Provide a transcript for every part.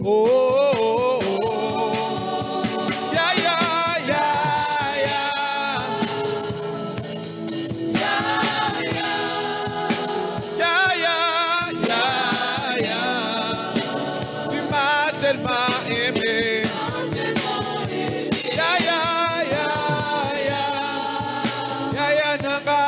Oh, oh, oh, oh. Yeah, yeah, yeah, yeah. Yeah, yeah, yeah, yeah. Tu m'as tellement aimé. Yeah, yeah, yeah, yeah. Yeah, yeah, nanga.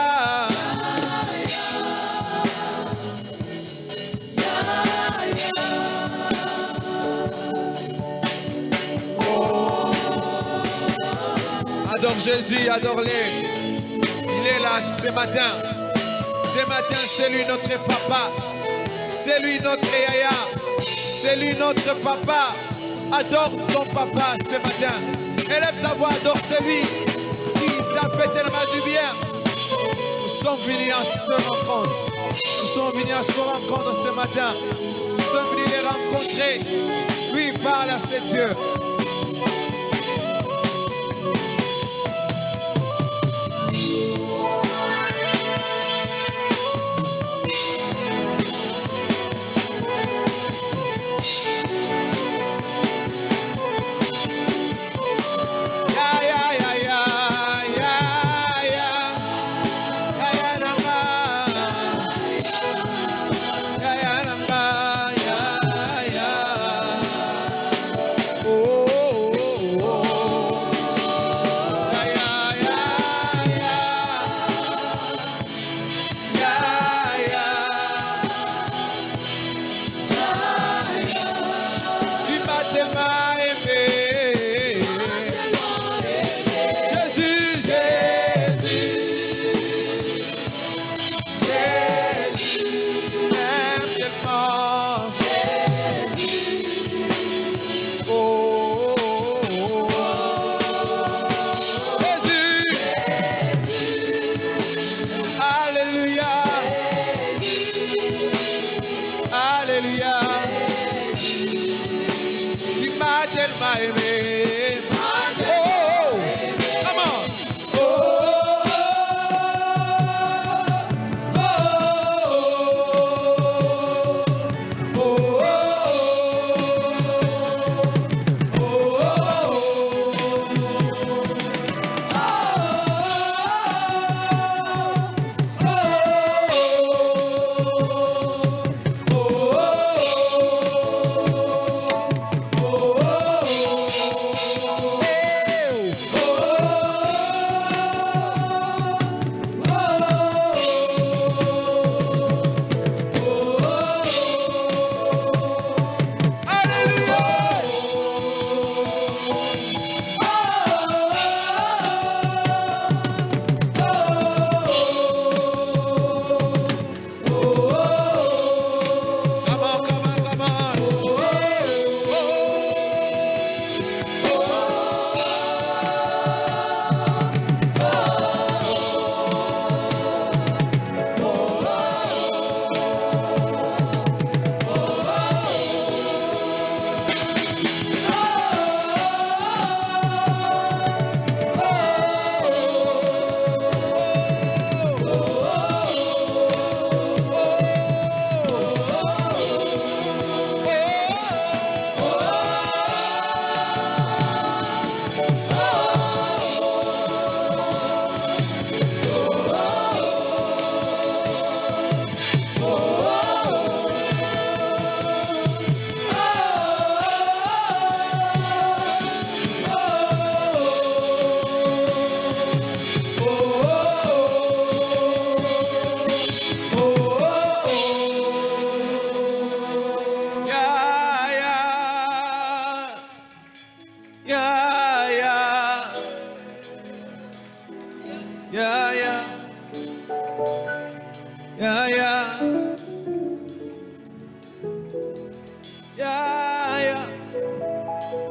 Adore Jésus, adore-les. Il est là ce matin. Ce matin, c'est lui notre papa. C'est lui notre yaya. C'est lui notre papa. Adore ton papa ce matin. Élève ta voix, adore celui qui t'a fait tellement du bien. Nous sommes venus à ce rencontre. Nous sommes venus à ce rencontre ce matin. Nous sommes venus les rencontrer. Lui parle à ses dieux.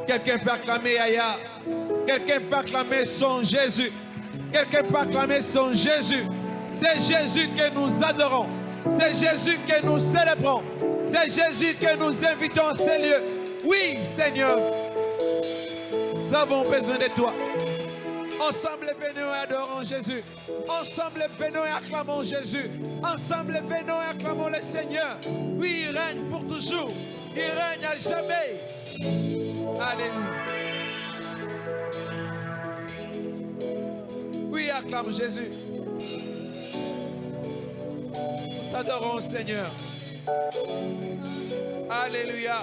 Quelqu'un peut acclamer Yaya. Quelqu'un peut acclamer son Jésus. Quelqu'un peut acclamer son Jésus. C'est Jésus que nous adorons. C'est Jésus que nous célébrons. C'est Jésus que nous invitons à ces lieux. Oui, Seigneur, nous avons besoin de toi. Ensemble, venons et adorons Jésus. Ensemble, venons et acclamons Jésus. Ensemble, venons et acclamons le Seigneur. Oui, il règne pour toujours. qui règne à jamais. Alléluia. Oui, acclame Jésus. Nous t'adorons, Seigneur. Alléluia.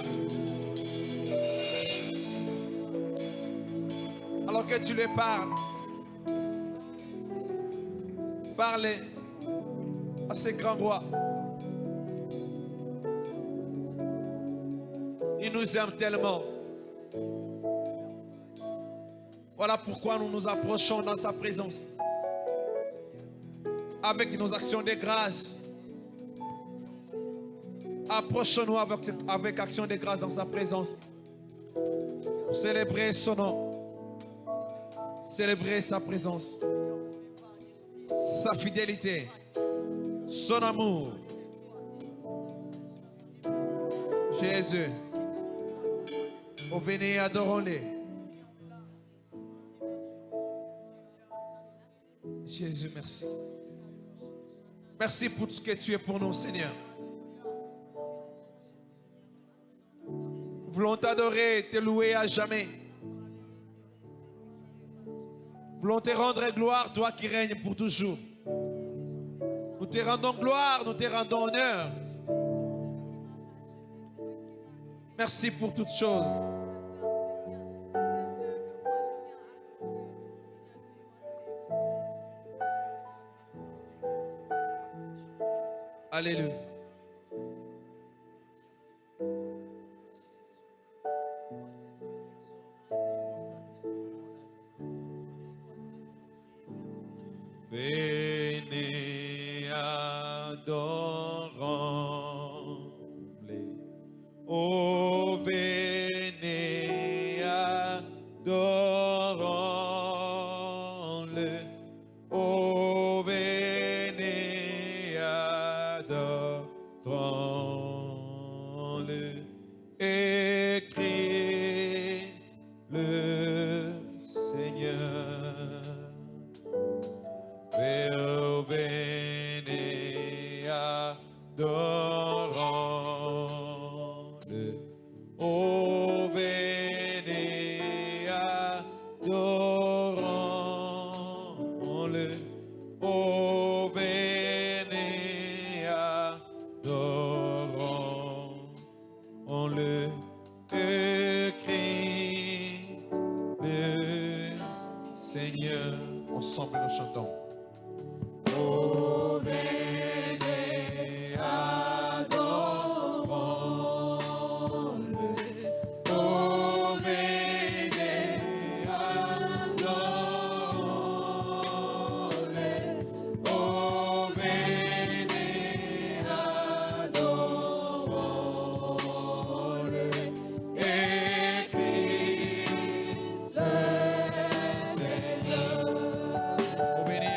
Alors que tu lui parles, parlez à ces grands rois. Il nous aime tellement. Voilà pourquoi nous nous approchons dans sa présence. Avec nos actions de grâce. Approchons-nous avec action de grâce dans sa présence. Pour célébrer son nom. Célébrer sa présence. Sa fidélité. Son amour. Jésus. Oh, venez, adorons-les. Jésus, merci. Merci pour tout ce que tu es pour nous, Seigneur. Nous voulons t'adorer, te louer à jamais. Nous voulons te rendre gloire, toi qui règnes pour toujours. Nous te rendons gloire, nous te rendons honneur. Merci pour toutes choses. Alléluia. Venez adorons-les. Oh, venez adorons-le. Oh, venez adorons-le. Et Christ le Seigneur. Oh, venez adorons-le. Oh, venez adorons-le. Oh, venez adorons-le. Et Christ le Seigneur. Ensemble, nous chantons. Oh, venez adorons-le. Oh, venez adorons-le. Oh, venez adorons-le. Et Christ le Seigneur. Oh, venez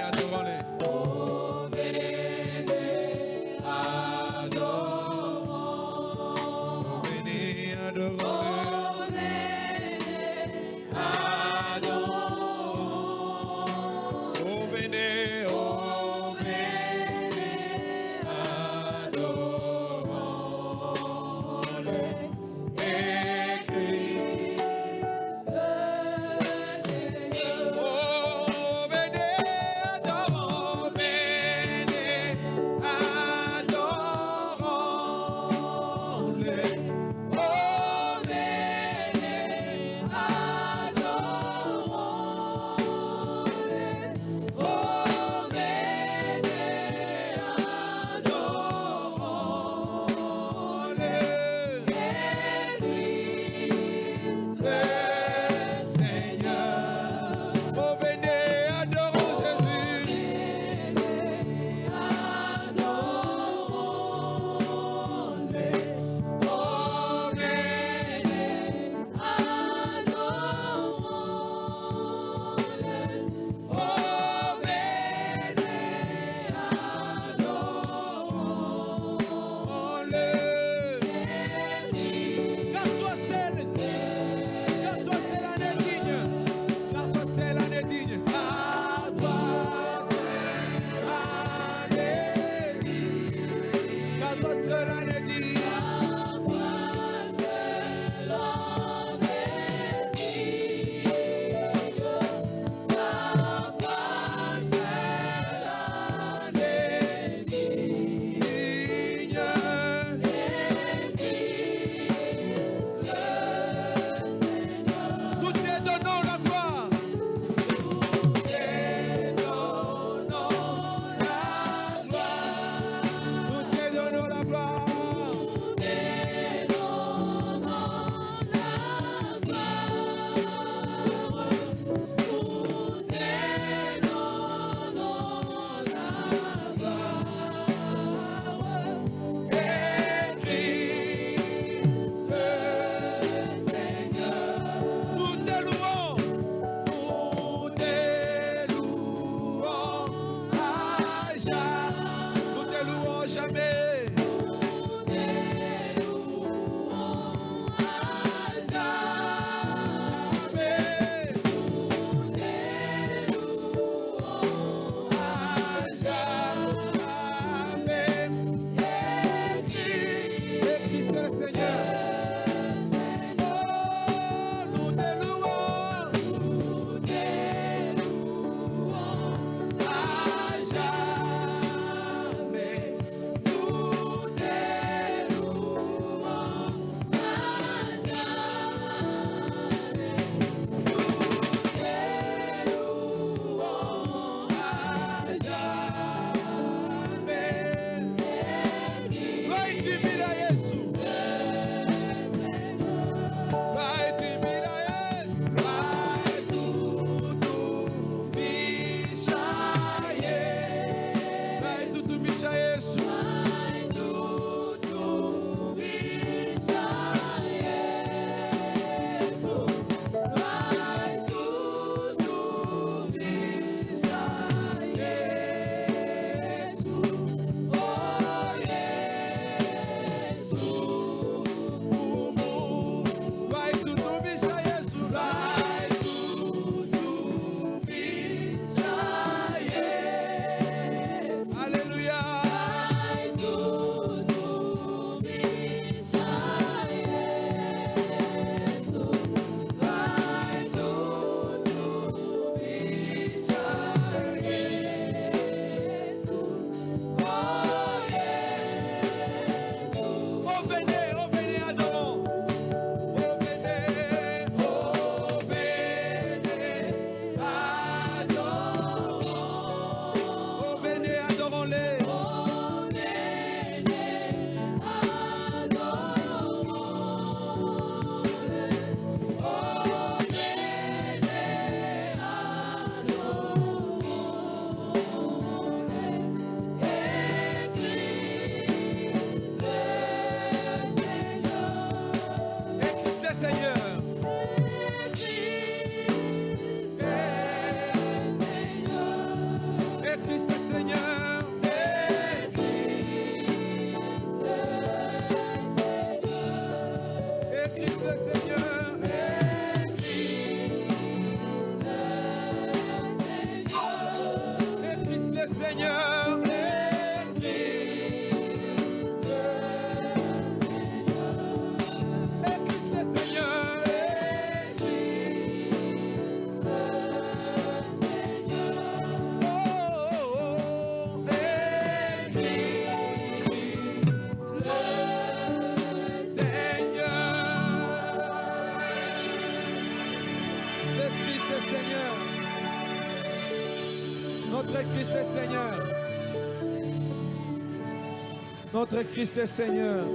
Notre Christ est Seigneur.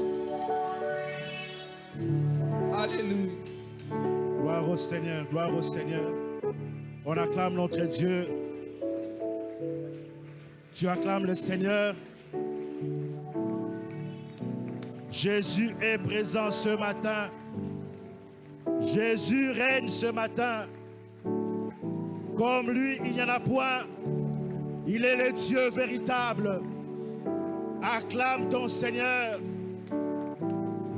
Alléluia. Gloire au Seigneur, gloire au Seigneur. On acclame notre Dieu. Tu acclames le Seigneur. Jésus est présent ce matin. Jésus règne ce matin. Comme lui, il n'y en a point. Il est le Dieu véritable. Acclame ton Seigneur.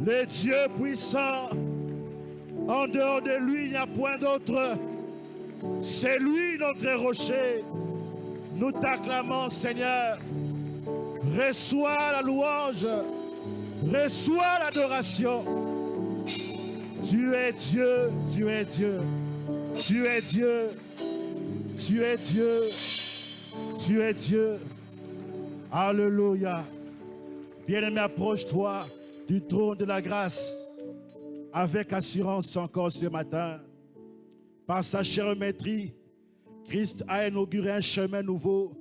Le Dieu puissant. En dehors de lui, il n'y a point d'autre. C'est lui notre rocher. Nous t'acclamons, Seigneur. Reçois la louange. Reçois l'adoration. Tu es Dieu, tu es Dieu. Tu es Dieu. Tu es Dieu. Tu es Dieu. Alléluia. Bien-aimé, approche-toi du trône de la grâce avec assurance encore ce matin. Par sa géométrie, Christ a inauguré un chemin nouveau.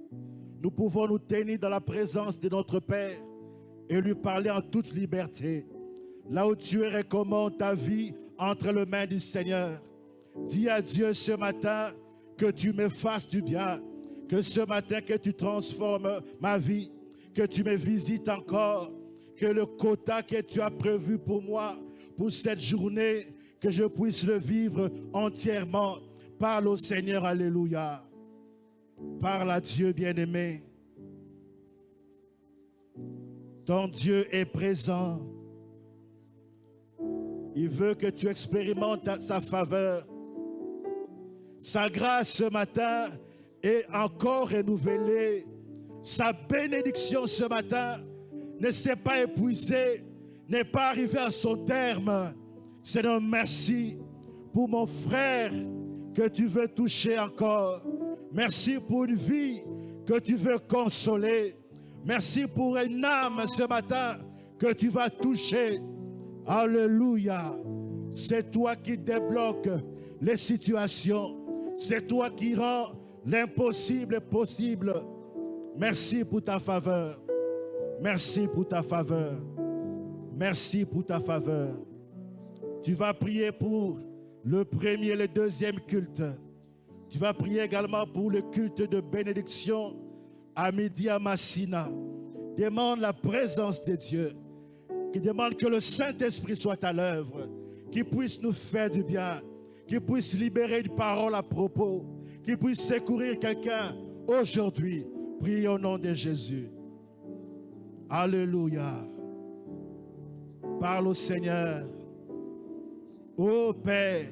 Nous pouvons nous tenir dans la présence de notre Père et lui parler en toute liberté. Là où tu es, recommande ta vie entre les mains du Seigneur. Dis à Dieu ce matin que tu me fasses du bien, que ce matin que tu transformes ma vie, que tu me visites encore, que le quota que tu as prévu pour moi, pour cette journée, que je puisse le vivre entièrement. Parle au Seigneur, alléluia. Parle à Dieu bien-aimé. Ton Dieu est présent. Il veut que tu expérimentes sa faveur. Sa grâce ce matin est encore renouvelée. Sa bénédiction ce matin ne s'est pas épuisée, n'est pas arrivée à son terme. Seigneur, merci pour mon frère que tu veux toucher encore. Merci pour une vie que tu veux consoler. Merci pour une âme ce matin que tu vas toucher. Alléluia. C'est toi qui débloques les situations. C'est toi qui rends l'impossible possible. Merci pour ta faveur. Merci pour ta faveur. Merci pour ta faveur. Tu vas prier pour le premier et le deuxième culte. Tu vas prier également pour le culte de bénédiction à midi à Massina. Demande la présence de Dieu. Qui demande que le Saint-Esprit soit à l'œuvre. Qu'il puisse nous faire du bien. Qu'il puisse libérer une parole à propos. Qu'il puisse secourir quelqu'un aujourd'hui. Prie au nom de Jésus. Alléluia. Parle au Seigneur. Ô Père,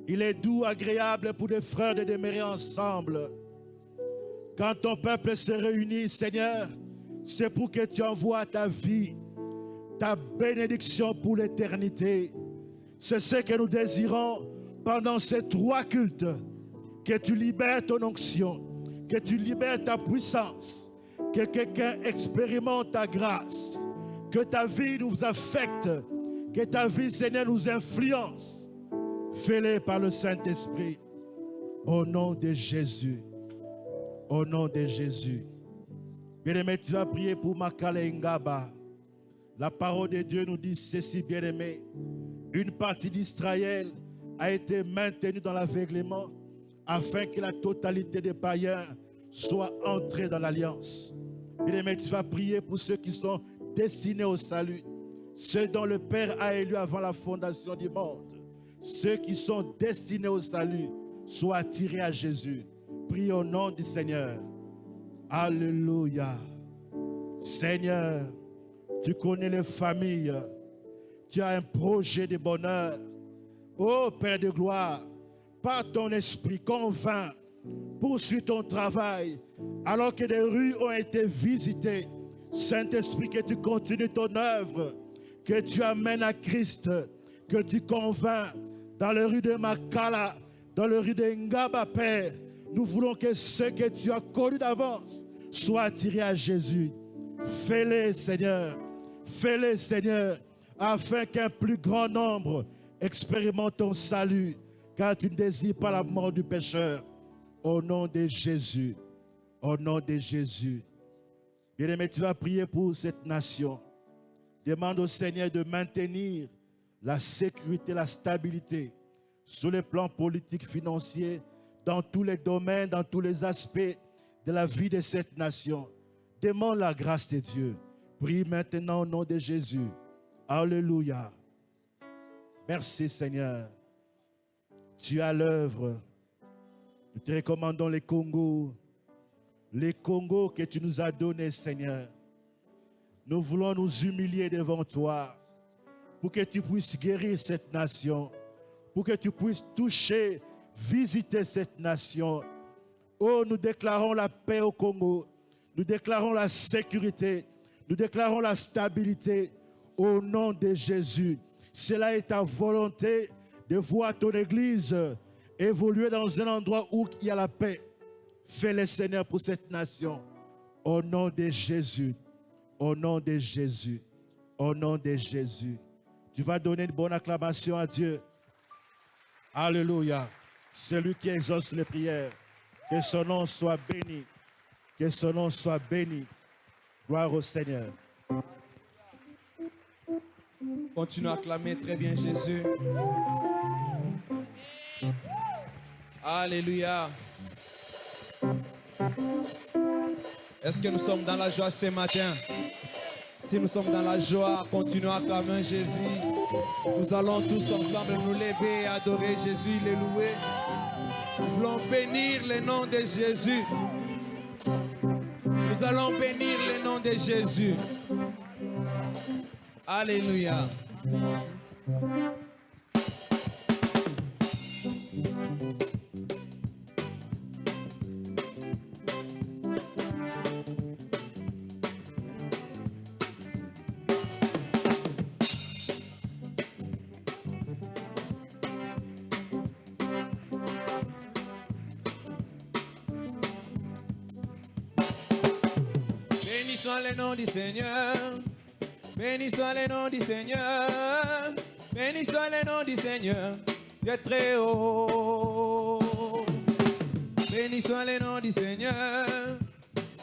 il est doux, agréable pour des frères de demeurer ensemble. Quand ton peuple se réunit, Seigneur, c'est pour que tu envoies ta vie, ta bénédiction pour l'éternité. C'est ce que nous désirons pendant ces 3 cultes. Que tu libères ton onction, que tu libères ta puissance, que quelqu'un expérimente ta grâce, que ta vie nous affecte, que ta vie, Seigneur, nous influence. Fais-le par le Saint-Esprit. Au nom de Jésus. Au nom de Jésus. Bien-aimé, tu vas prier pour Makale Ngaba. La parole de Dieu nous dit ceci, bien-aimé. Une partie d'Israël a été maintenue dans l'aveuglement afin que la totalité des païens soit entrée dans l'alliance. Bien-aimé, tu vas prier pour ceux qui sont destinés au salut. Ceux dont le Père a élu avant la fondation du monde. Ceux qui sont destinés au salut soient attirés à Jésus. Prie au nom du Seigneur. Alléluia. Seigneur, tu connais les familles. Tu as un projet de bonheur. Ô Père de gloire, par ton esprit, convainc, poursuis ton travail, alors que des rues ont été visitées. Saint-Esprit, que tu continues ton œuvre, que tu amènes à Christ, que tu convaincs dans les rues de Makala, dans les rues de Ngaba, Père. Nous voulons que ceux que tu as connus d'avance soient attirés à Jésus. Fais-les, Seigneur. Fais-les, Seigneur, afin qu'un plus grand nombre expérimente ton salut, car tu ne désires pas la mort du pécheur. Au nom de Jésus. Au nom de Jésus. Bien-aimé, tu vas prier pour cette nation. Demande au Seigneur de maintenir la sécurité, la stabilité sur les plans politiques, financiers, dans tous les domaines, dans tous les aspects de la vie de cette nation. Demande la grâce de Dieu. Prie maintenant au nom de Jésus. Alléluia. Merci Seigneur. Tu as l'œuvre. Nous te recommandons les Congos que tu nous as donnés, Seigneur. Nous voulons nous humilier devant toi pour que tu puisses guérir cette nation, pour que tu puisses toucher, visiter cette nation. Oh, nous déclarons la paix au Congo, nous déclarons la sécurité, nous déclarons la stabilité au nom de Jésus. Cela est ta volonté de voir ton Église évoluer dans un endroit où il y a la paix. Fais-le, Seigneur, pour cette nation. Au nom de Jésus. Au nom de Jésus. Au nom de Jésus. Tu vas donner une bonne acclamation à Dieu. Alléluia. Celui qui exauce les prières. Que son nom soit béni. Que son nom soit béni. Gloire au Seigneur. Continue à acclamer très bien Jésus. Alléluia. Est-ce que nous sommes dans la joie ce matin? Si nous sommes dans la joie, continuons à acclamer Jésus. Nous allons tous ensemble nous lever et adorer Jésus, le louer. Nous voulons bénir le nom de Jésus. Nous allons bénir le nom de Jésus. Alléluia. Béni soit le nom du Seigneur. Béni soit le nom du Seigneur. Béni soit le nom du Seigneur. Dieu très haut. Béni soit le nom du Seigneur.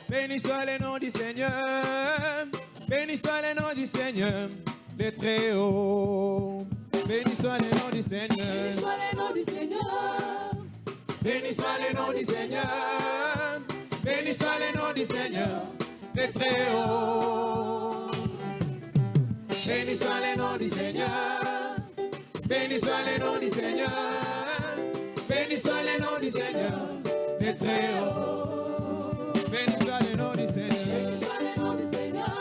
Béni soit le nom du Seigneur. Béni soit le nom du Seigneur. Dieu très haut. Béni soit le nom du Seigneur. Béni soit le nom du Seigneur. Béni soit le nom du Seigneur. Dieu très haut. Béni soit le nom du Seigneur. Béni soit le nom du Seigneur. Béni soit le nom du Seigneur. Le très haut. Béni soit le nom du Seigneur. Béni soit le nom du Seigneur.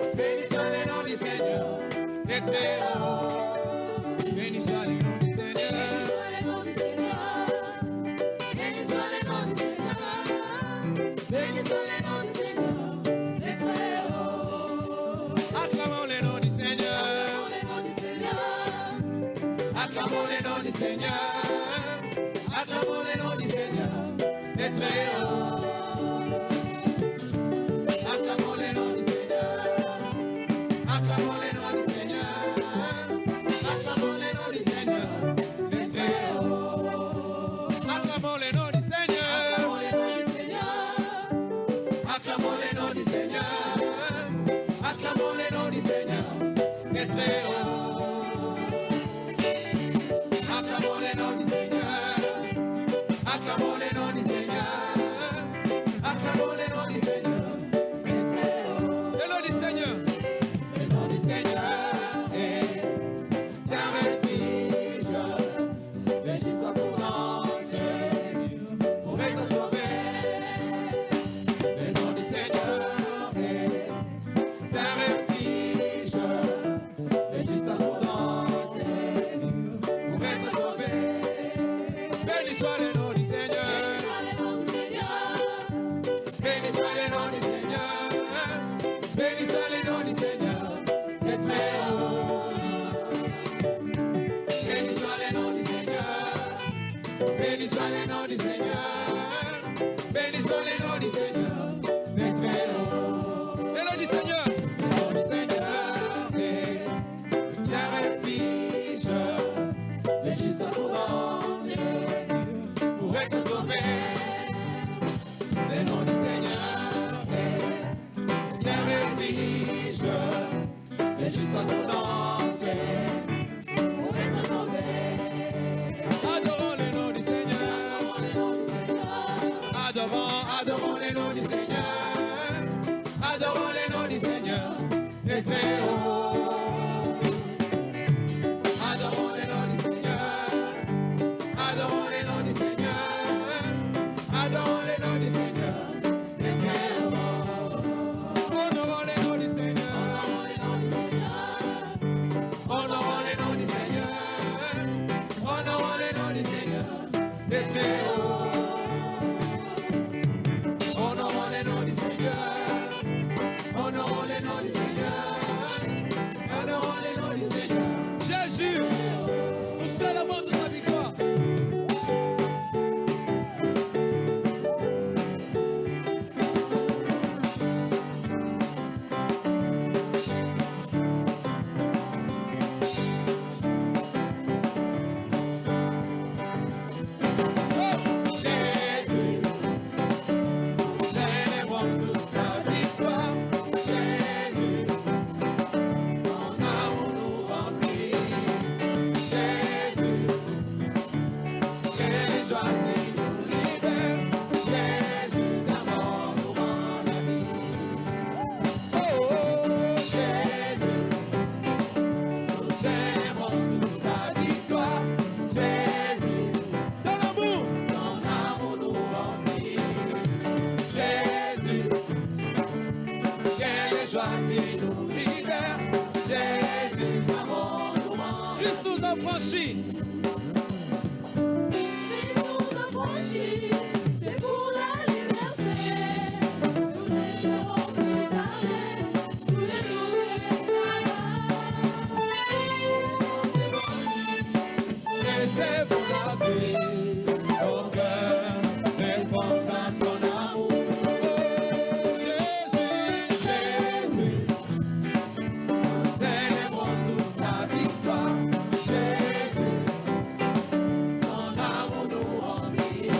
Béni soit le nom du Seigneur. Le très haut. Béni soit le nom du Seigneur. Béni soit le nom du Seigneur. Béni soit le nom du Seigneur. Acclamons le nom du Seigneur. Acclamons le nom du Seigneur. Acclamons le nom du Seigneur. Le très haut. Acclamons le nom du Seigneur. Acclamons le nom du Seigneur. Acclamons le nom du Seigneur. Le très haut. Acclamons le nom du Seigneur. Acclamons le nom du Seigneur. Acclamons le nom du Seigneur. Le très haut. Acclamons le nom du Seigneur. les justes nous danser pour être sauvés. Adorons le nom du Seigneur. Adorons, adorons le nom du Seigneur. Adorons le nom du Seigneur. Les très hauts. Adorons le nom du Seigneur. Adorons le nom du Seigneur. Adorons le nom du Seigneur. Les très hauts. Honorons le nom du Seigneur. Honorons le nom du Seigneur. Honorons le nom du Seigneur. Les très hauts. Honorons le nom du Seigneur. Honorons le nom du Seigneur. Honorons le nom du Seigneur. Jésus, nous célébrons toute la victoire. Jésus, nous célébrons toute la victoire. Jésus, ton amour nous remplit. Jésus, quelle joie qui nous libère. Jésus, ta mort nous rend la vie. Oh, Jésus, nous célébrons toute la victoire. Jésus, ton amour nous remplit. Jésus, quelle joie qui nous libère. Jésus, ta mort nous rend. Christ nous a franchis. C'est pour la liberté. Nous ne serons plus jamais sous les coups de Laissez vous laver, nos cœurs répondent à son amour. Oh, Jésus, Jésus, nous célébrons toute la victoire. Jésus, ton amour nous remplit.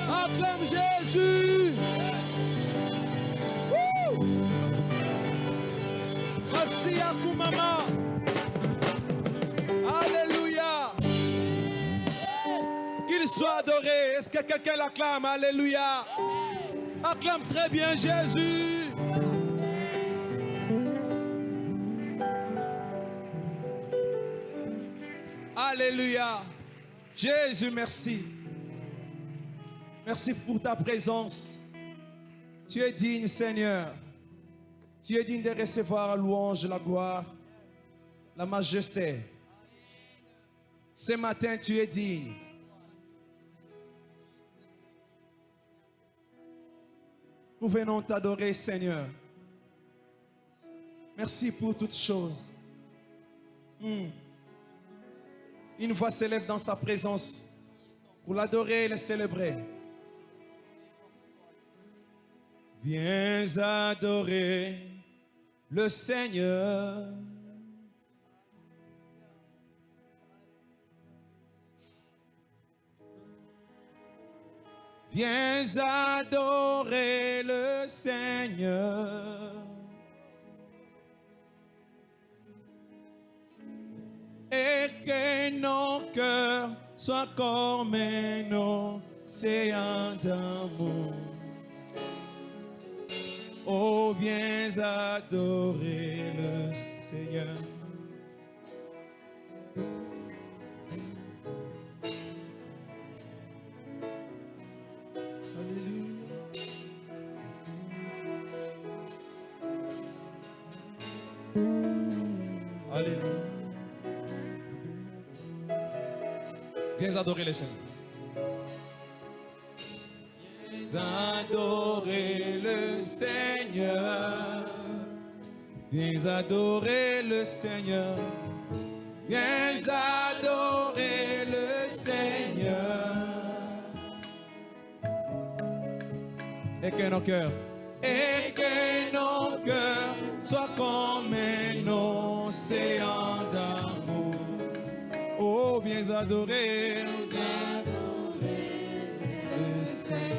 Acclame Jésus. Merci à vous, maman. Alléluia. Qu'il soit adoré. Est-ce que quelqu'un l'acclame? Alléluia. Acclame très bien Jésus. Alléluia. Jésus, merci. Merci pour ta présence. Tu es digne, Seigneur. Tu es digne de recevoir la louange, la gloire, la majesté. Ce matin, tu es digne. Nous venons t'adorer, Seigneur. Merci pour toutes choses. Une voix s'élève dans sa présence pour l'adorer et le célébrer. Viens adorer le Seigneur. Viens adorer le Seigneur. Et que nos cœurs soient comme un océan d'amour. Oh, viens adorer le Seigneur. Alléluia. Alléluia. Viens adorer le Seigneur. Viens adorer le Seigneur. Viens adorer le Seigneur. Viens adorer le Seigneur. Et que nos cœurs soient comme un océan d'amour. Oh, viens adorer le Seigneur.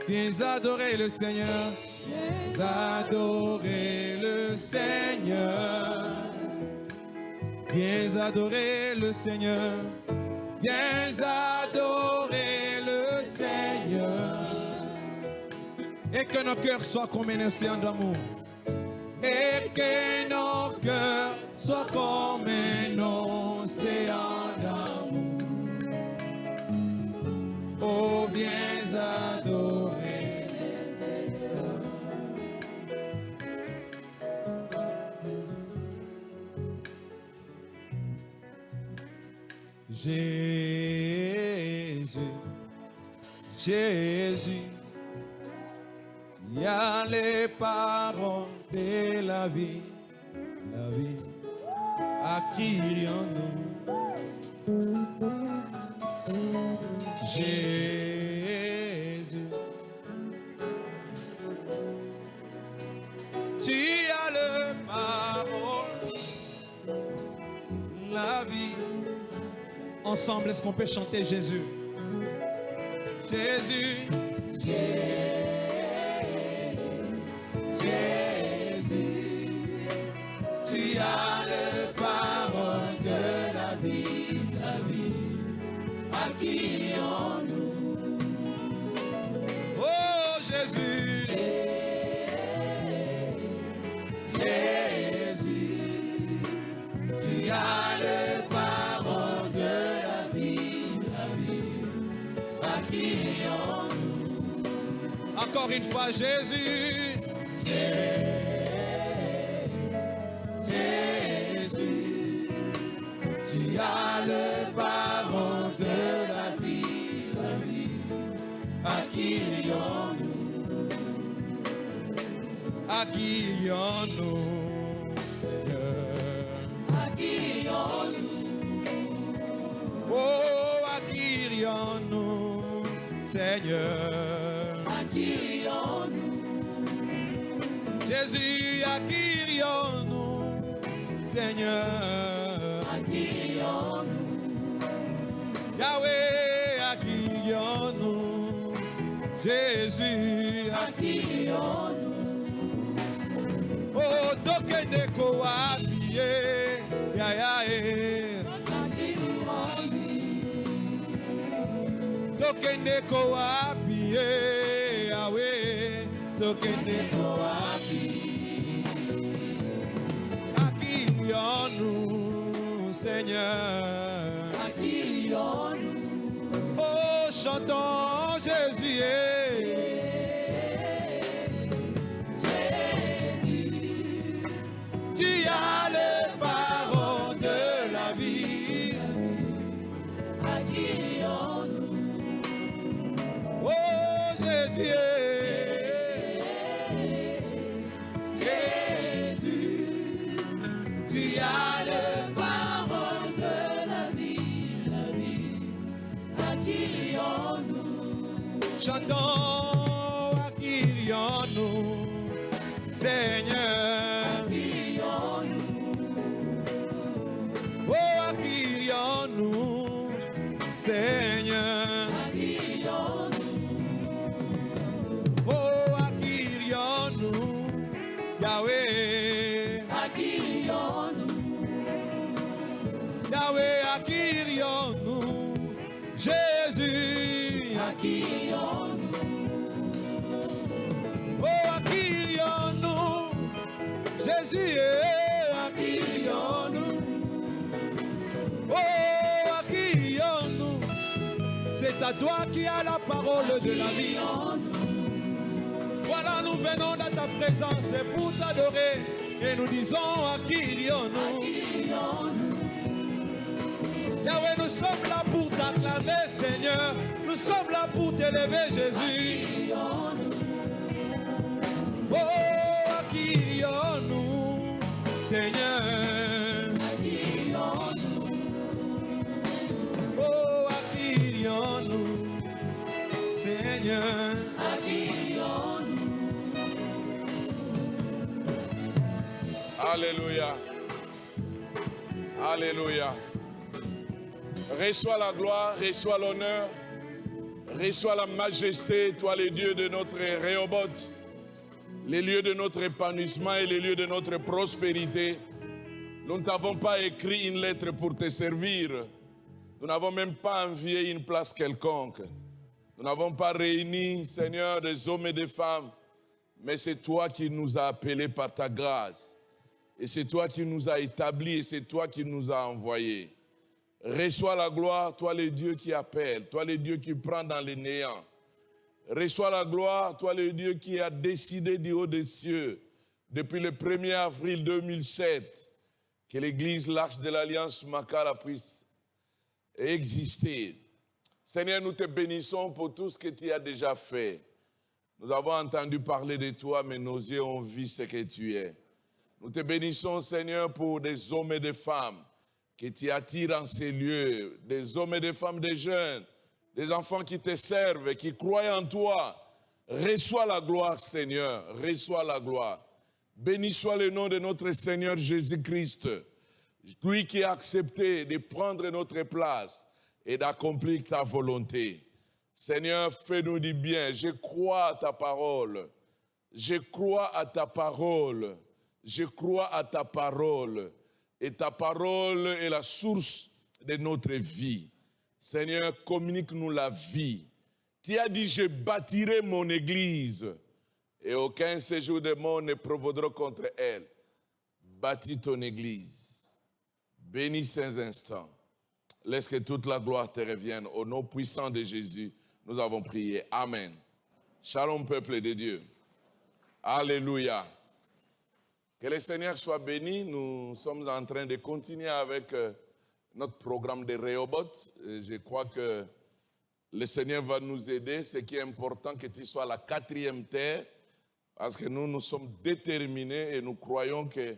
Viens adorer le Seigneur. Viens adorer le Seigneur. Viens adorer le Seigneur. Viens adorer le Seigneur. Et que nos cœurs soient comme un océan d'amour. Et que nos cœurs soient comme un océan d'amour. Oh, viens adorer le Seigneur. Jésus, Jésus, il y a les paroles de la vie, à qui irions-nous? Jésus, tu as le parole, la vie. Ensemble, est-ce qu'on peut chanter Jésus? Jésus, Jésus, tu as le parole de la vie, à qui irions-nous? Oh Jésus, Jésus, tu as le parole de la vie, à qui irions-nous? Encore une fois, Jésus. Jésus, tu as le parole de la vie, à qui irions-nous? À qui irions-nous, Seigneur? À qui irions-nous? Oh, à qui irions-nous, Seigneur? À qui irions-nous? Jésus, à qui irions-nous, Seigneur? À qui irions-nous? Yahweh, à qui irions-nous? Jésus, à qui irions-nous? Oh, Dokeneko Abie, Yayae. Dokeneko Abie, Yahweh. Dokeneko Abie. À qui irions-nous, Seigneur? À qui irions-nous? Oh, chantons Jésus. Jésus, tu as le parole de la vie. À qui irions-nous? Oh, Jésus. Chantons, à qui irions-nous, Seigneur? À qui irions-nous? Oh, à qui irions-nous, Seigneur? À qui irions-nous? Oh, à qui irions-nous, Yahweh? À qui irions-nous? Yahweh, à qui irions-nous, Jésus? À qui irions-nous? Oh, à qui irions-nous? Jésus, à qui irions-nous? Oh, à qui irions-nous? C'est à toi qui as la parole de la vie. Voilà, nous venons dans ta présence pour t'adorer et nous disons à qui irions-nous? Yahweh, nous sommes là pour t'acclamer, Seigneur. Nous sommes là pour t'élever, Jésus. Oh, à qui irions-nous, Seigneur? Oh, à qui irions-nous, Seigneur? Alléluia. Alléluia. Reçois la gloire, reçois l'honneur, reçois la majesté, toi les dieux de notre Rehoboth, les lieux de notre épanouissement et les lieux de notre prospérité. Nous ne t'avons pas écrit une lettre pour te servir. Nous n'avons même pas envié une place quelconque. Nous n'avons pas réuni, Seigneur, des hommes et des femmes, mais c'est toi qui nous as appelés par ta grâce. Et c'est toi qui nous as établis et c'est toi qui nous as envoyés. Reçois la gloire, toi le Dieu qui appelle, toi le Dieu qui prend dans les néants. Reçois la gloire, toi le Dieu qui a décidé du haut des cieux, depuis le 1er avril 2007, que l'église l'Arche de l'Alliance Makala puisse exister. Seigneur, nous te bénissons pour tout ce que tu as déjà fait. Nous avons entendu parler de toi, mais nos yeux ont vu ce que tu es. Nous te bénissons, Seigneur, pour des hommes et des femmes que tu attires en ces lieux, des hommes et des femmes, des jeunes, des enfants qui te servent et qui croient en toi. Reçois la gloire, Seigneur, reçois la gloire. Béni soit le nom de notre Seigneur Jésus-Christ, lui qui a accepté de prendre notre place et d'accomplir ta volonté. Seigneur, fais-nous du bien. Je crois à ta parole. Je crois à ta parole. Je crois à ta parole. Et ta parole est la source de notre vie. Seigneur, communique-nous la vie. Tu as dit, je bâtirai mon église et aucun séjour de mort ne provaudra contre elle. Bâtis ton église. Bénis ces instants. Laisse que toute la gloire te revienne. Au nom puissant de Jésus, nous avons prié. Amen. Shalom, peuple de Dieu. Alléluia. Que le Seigneur soit béni. Nous sommes en train de continuer avec notre programme de Rehoboth. Je crois que le Seigneur va nous aider. Ce qui est important, que tu sois la 4e terre, parce que nous sommes déterminés et nous croyons que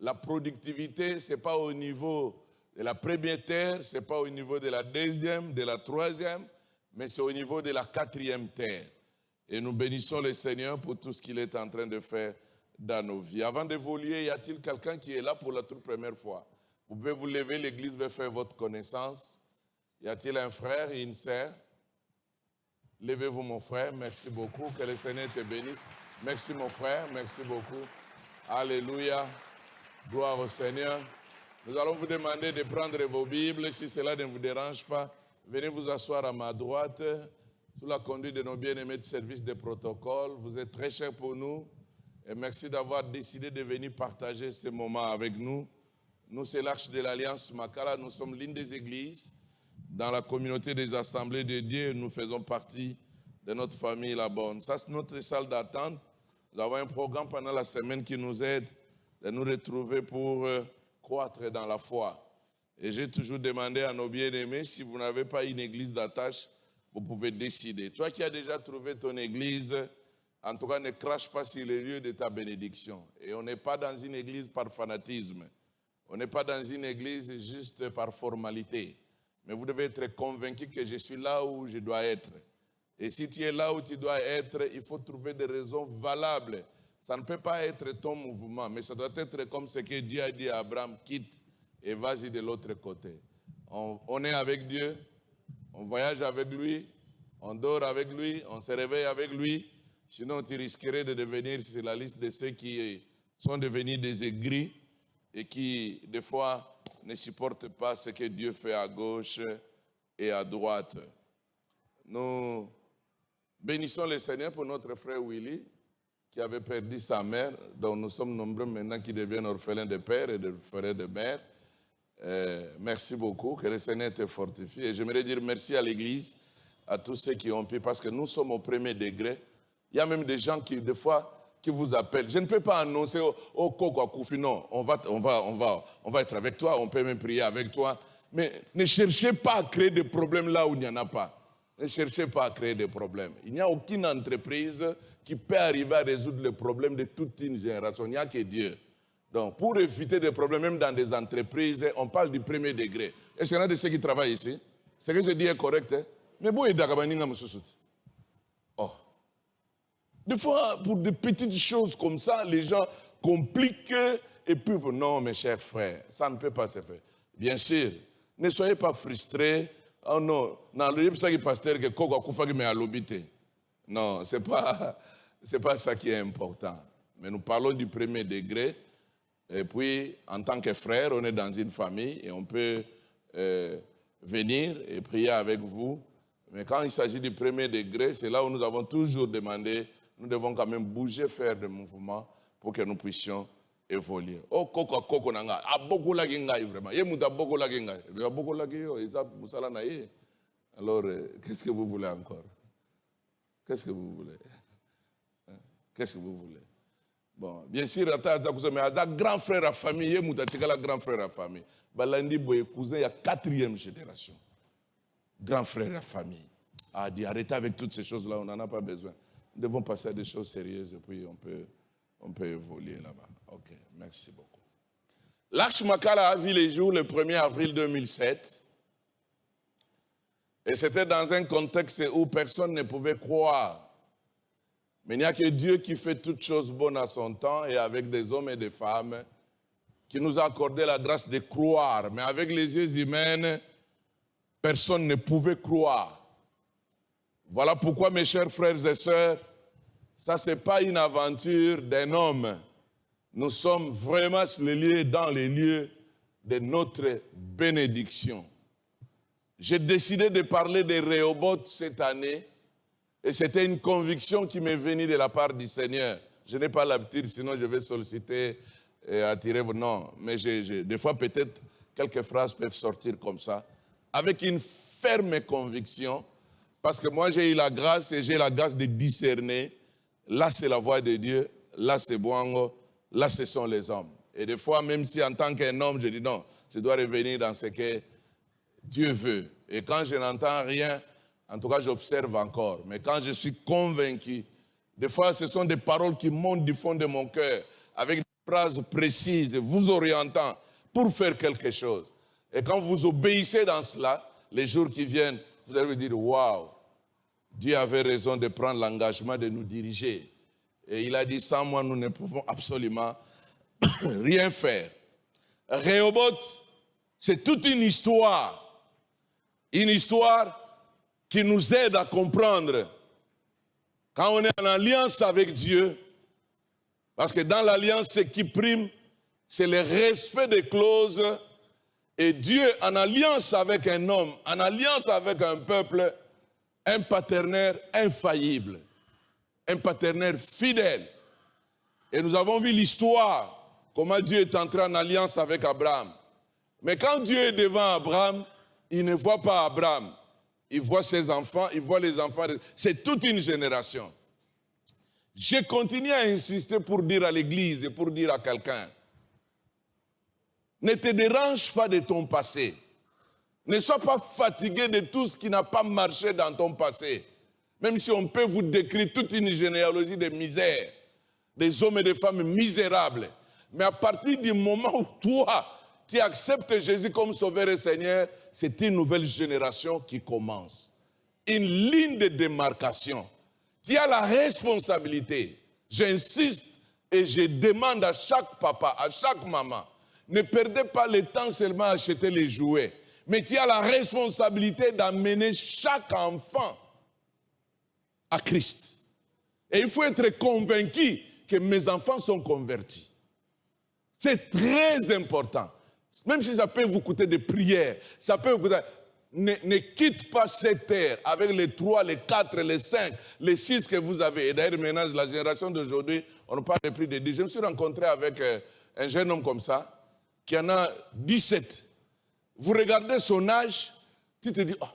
la productivité, ce n'est pas au niveau de la première terre, ce n'est pas au niveau de la 2e, de la 3e, mais c'est au niveau de la 4e terre. Et nous bénissons le Seigneur pour tout ce qu'il est en train de faire dans nos vies. Avant de vous lier, y a-t-il quelqu'un qui est là pour la toute première fois? Vous pouvez vous lever, l'église va faire votre connaissance. Y a-t-il un frère et une sœur? Levez-vous, mon frère, merci beaucoup. Que le Seigneur te bénisse. Merci, mon frère, merci beaucoup. Alléluia. Gloire au Seigneur. Nous allons vous demander de prendre vos Bibles. Si cela ne vous dérange pas, venez vous asseoir à ma droite, sous la conduite de nos bien-aimés de service de protocole. Vous êtes très chers pour nous. Et merci d'avoir décidé de venir partager ce moment avec nous. Nous, c'est l'Arche de l'Alliance Makala. Nous sommes l'une des églises dans la communauté des assemblées de Dieu. Nous faisons partie de notre famille La Bonne. Ça, c'est notre salle d'attente. Nous avons un programme pendant la semaine qui nous aide de nous retrouver pour croître dans la foi. Et j'ai toujours demandé à nos bien-aimés, si vous n'avez pas une église d'attache, vous pouvez décider. Toi qui as déjà trouvé ton église, en tout cas, ne crache pas sur les lieux de ta bénédiction. Et on n'est pas dans une église par fanatisme. On n'est pas dans une église juste par formalité. Mais vous devez être convaincu que je suis là où je dois être. Et si tu es là où tu dois être, il faut trouver des raisons valables. Ça ne peut pas être ton mouvement, mais ça doit être comme ce que Dieu a dit à Abraham, quitte et vas-y de l'autre côté. On est avec Dieu, on voyage avec lui, on dort avec lui, on se réveille avec lui. Sinon, tu risquerais de devenir sur la liste de ceux qui sont devenus des aigris et qui, des fois, ne supportent pas ce que Dieu fait à gauche et à droite. Nous bénissons le Seigneur pour notre frère Willy, qui avait perdu sa mère, dont nous sommes nombreux maintenant qui deviennent orphelins de père et orphelins de mère. Merci beaucoup, que le Seigneur te fortifie. Et j'aimerais dire merci à l'Église, à tous ceux qui ont pu, parce que nous sommes au premier degré. Il y a même des gens qui, des fois, qui vous appellent. Je ne peux pas annoncer au Koko Koufi, non, on va être avec toi, on peut même prier avec toi. Mais ne cherchez pas à créer des problèmes là où il n'y en a pas. Ne cherchez pas à créer des problèmes. Il n'y a aucune entreprise qui peut arriver à résoudre les problèmes de toute une génération. Il n'y a que Dieu. Donc, pour éviter des problèmes, même dans des entreprises, on parle du premier degré. Est-ce qu'il y en a de ceux qui travaillent ici? Ce que je dis est correct, hein? Mais bon, il y a oh. Des fois, pour des petites choses comme ça, les gens compliquent et puis, non, mes chers frères, ça ne peut pas se faire. Bien sûr, ne soyez pas frustrés. Oh non, pasteur que non, c'est pas ça qui est important. Mais nous parlons du premier degré. Et puis, en tant que frère, on est dans une famille et on peut venir et prier avec vous. Mais quand il s'agit du premier degré, c'est là où nous avons toujours demandé, nous devons quand même bouger, faire des mouvements pour que nous puissions évoluer. Oh, koko nanga, a beaucoup la ginga vraiment. Ye muta beaucoup la ginga, il y a beaucoup la ginga, il y a musala na ye. Alors, qu'est-ce que vous voulez encore? Qu'est-ce que vous voulez? Qu'est-ce que vous voulez? Bon, bien sûr, mais un grand frère à famille, il y a un grand frère à famille. Balandi Boye, cousin, il y a 4e génération. Grand frère à famille. A dit, arrêtez avec toutes ces choses-là, on n'en a pas besoin. Nous devons passer à des choses sérieuses et puis on peut évoluer là-bas. Ok, merci beaucoup. L'Arche Makala a vu les jours le 1er avril 2007. Et c'était dans un contexte où personne ne pouvait croire. Mais il n'y a que Dieu qui fait toutes choses bonnes à son temps et avec des hommes et des femmes qui nous a accordé la grâce de croire. Mais avec les yeux humains, personne ne pouvait croire. Voilà pourquoi, mes chers frères et sœurs, ça, ce n'est pas une aventure d'un homme. Nous sommes vraiment dans les lieux de notre bénédiction. J'ai décidé de parler de Rehoboth cette année. Et c'était une conviction qui m'est venue de la part du Seigneur. Je n'ai pas l'habitude, sinon je vais solliciter et attirer vos noms. Mais des fois, peut-être, quelques phrases peuvent sortir comme ça. Avec une ferme conviction, parce que moi, j'ai eu la grâce et j'ai la grâce de discerner. Là, c'est la voix de Dieu. Là, c'est Boango. Là, ce sont les hommes. Et des fois, même si en tant qu'un homme, je dis non, je dois revenir dans ce que Dieu veut. Et quand je n'entends rien, en tout cas, j'observe encore. Mais quand je suis convaincu, des fois, ce sont des paroles qui montent du fond de mon cœur, avec des phrases précises, vous orientant pour faire quelque chose. Et quand vous obéissez dans cela, les jours qui viennent, vous allez vous dire, waouh, Dieu avait raison de prendre l'engagement de nous diriger. Et il a dit, sans moi, nous ne pouvons absolument rien faire. Rehoboth, c'est toute une histoire qui nous aide à comprendre quand on est en alliance avec Dieu, parce que dans l'alliance, ce qui prime, c'est le respect des clauses, et Dieu, en alliance avec un homme, en alliance avec un peuple, un partenaire infaillible, un partenaire fidèle. Et nous avons vu l'histoire, comment Dieu est entré en alliance avec Abraham. Mais quand Dieu est devant Abraham, il ne voit pas Abraham. Il voit ses enfants, il voit les enfants. C'est toute une génération. Je continue à insister pour dire à l'église et pour dire à quelqu'un, ne te dérange pas de ton passé. Ne sois pas fatigué de tout ce qui n'a pas marché dans ton passé. Même si on peut vous décrire toute une généalogie de misère, des hommes et des femmes misérables. Mais à partir du moment où toi, tu acceptes Jésus comme Sauveur et Seigneur, c'est une nouvelle génération qui commence. Une ligne de démarcation. Tu as la responsabilité. J'insiste et je demande à chaque papa, à chaque maman, ne perdez pas le temps seulement à acheter les jouets. Mais tu as la responsabilité d'amener chaque enfant à Christ. Et il faut être convaincu que mes enfants sont convertis. C'est très important. Même si ça peut vous coûter des prières, ça peut vous coûter... Ne quitte pas cette terre avec les 3, les 4, les 5, les 6 que vous avez. Et d'ailleurs, maintenant, la génération d'aujourd'hui, on ne parle plus de 10. Je me suis rencontré avec un jeune homme comme ça, qui en a 17. Vous regardez son âge, tu te dis, oh,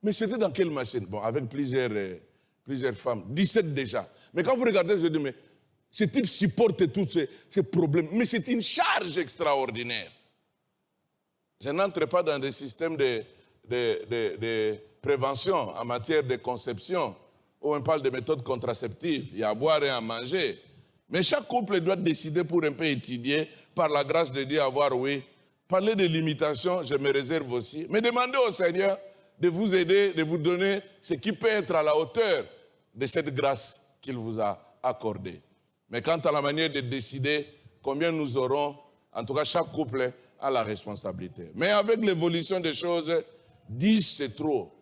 mais c'était dans quelle machine? Bon, avec plusieurs femmes, 17 déjà. Mais quand vous regardez, je dis, mais ce type supporte tous ces problèmes. Mais c'est une charge extraordinaire. Je n'entre pas dans des systèmes de prévention en matière de conception, où on parle de méthodes contraceptives, il y a à boire et à manger. Mais chaque couple doit décider pour un peu étudier, par la grâce de Dieu, avoir, oui. Parler de limitations, je me réserve aussi. Mais demandez au Seigneur de vous aider, de vous donner ce qui peut être à la hauteur de cette grâce qu'il vous a accordée. Mais quant à la manière de décider combien nous aurons, en tout cas chaque couple a la responsabilité. Mais avec l'évolution des choses, 10 c'est trop.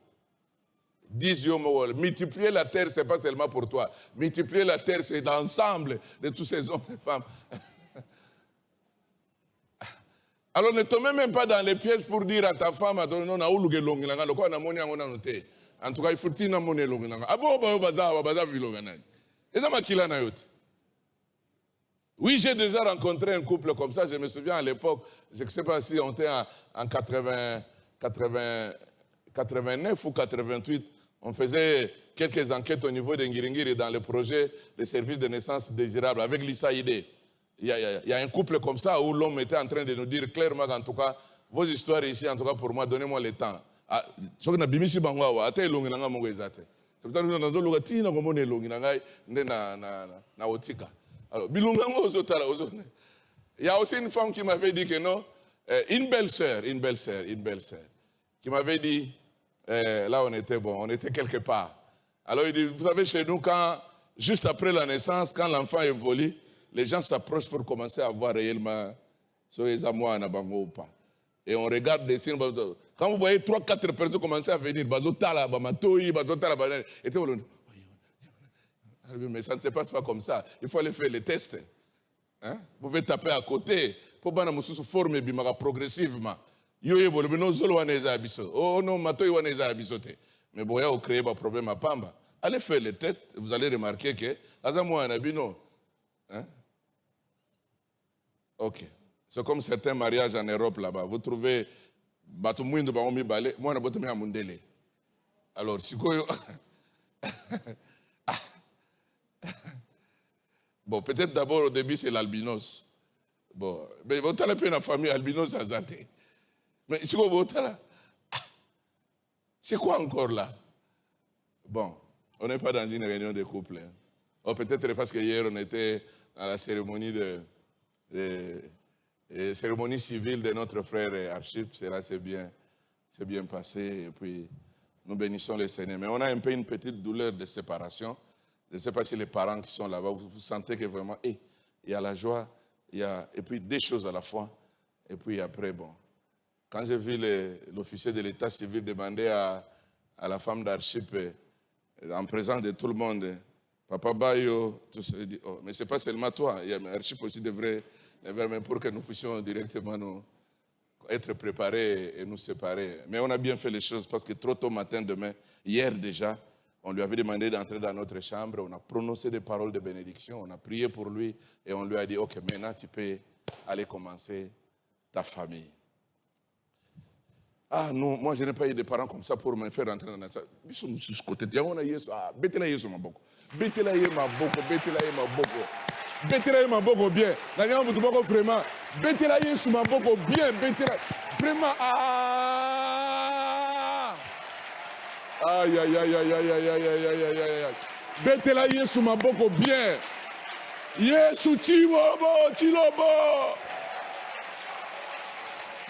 10 multiplier la terre, ce n'est pas seulement pour toi. Multiplier la terre, c'est l'ensemble de tous ces hommes et femmes. Alors ne tombez même pas dans les pièges pour dire à ta femme, en tout cas, il faut que tu aies ah bon, oui, j'ai déjà rencontré un couple comme ça, je me souviens à l'époque, je ne sais pas si on était en 89 ou 88, on faisait quelques enquêtes au niveau de Ngiringiri dans le projet de services de naissance désirable avec l'ISAID. Il y a un couple comme ça où l'homme était en train de nous dire clairement en tout cas, vos histoires ici, en tout cas pour moi, donnez-moi le temps. C'est pour ça que je il y a aussi une femme qui m'avait dit que non, une belle-sœur, qui m'avait dit, là on était bon, on était quelque part. Alors il dit, vous savez chez nous, juste après la naissance, quand l'enfant évolue, les gens s'approchent pour commencer à voir réellement si les amours en abango ou pas. Et on regarde des signes. Quand vous voyez 3-4 personnes commencer à venir, mais ça ne se passe pas comme ça. Il faut aller faire les tests. Hein? Vous pouvez taper à côté. Pour que vous se former progressivement. Oh non, mais vous avez créé un problème à Pamba. Allez faire les tests, vous allez remarquer que hein? Ok. C'est comme certains mariages en Europe là-bas. Vous trouvez alors, si vous... Bon, peut-être d'abord au début c'est l'albinos. Bon, mais vous avez une famille albinos à Zate. Mais si vous là, c'est quoi encore là? Bon, on n'est pas dans une réunion de couple. Hein. Oh, peut-être parce que hier on était à la cérémonie cérémonie civile de notre frère Archip. Cela s'est bien passé. Et puis nous bénissons le Seigneur. Mais on a un peu une petite douleur de séparation. Je ne sais pas si les parents qui sont là-bas, vous sentez que vraiment, il y a la joie, et puis des choses à la fois. Et puis après, bon, quand j'ai vu l'officier de l'état civil demander à la femme d'Archip, en présence de tout le monde, Papa Bayo, tout ça, il dit, oh, mais ce n'est pas seulement toi, Archip aussi devrait, même pour que nous puissions directement être préparés et nous séparer. Mais on a bien fait les choses parce que trop tôt matin demain, hier déjà, on lui avait demandé d'entrer dans notre chambre, on a prononcé des paroles de bénédiction, on a prié pour lui et on lui a dit, ok, maintenant tu peux aller commencer ta famille. Ah non, moi je n'ai pas eu de parents comme ça pour me faire rentrer dans ça. Ils sont sur ce côté. Il y a Yesu, Betela Yesu Maboko. Betela Yesu Maboko, Betela Yesu Maboko. Betela Yesu Maboko bien. N'a vous Maboko vraiment. Betela Yesu Maboko bien, Betela. Vraiment, aïe, aïe, aïe, aïe, aïe, aïe, aïe, aïe, aïe, aïe, aïe. Betela Yesu Maboko bien. Yesu Chilobo, Chilobo.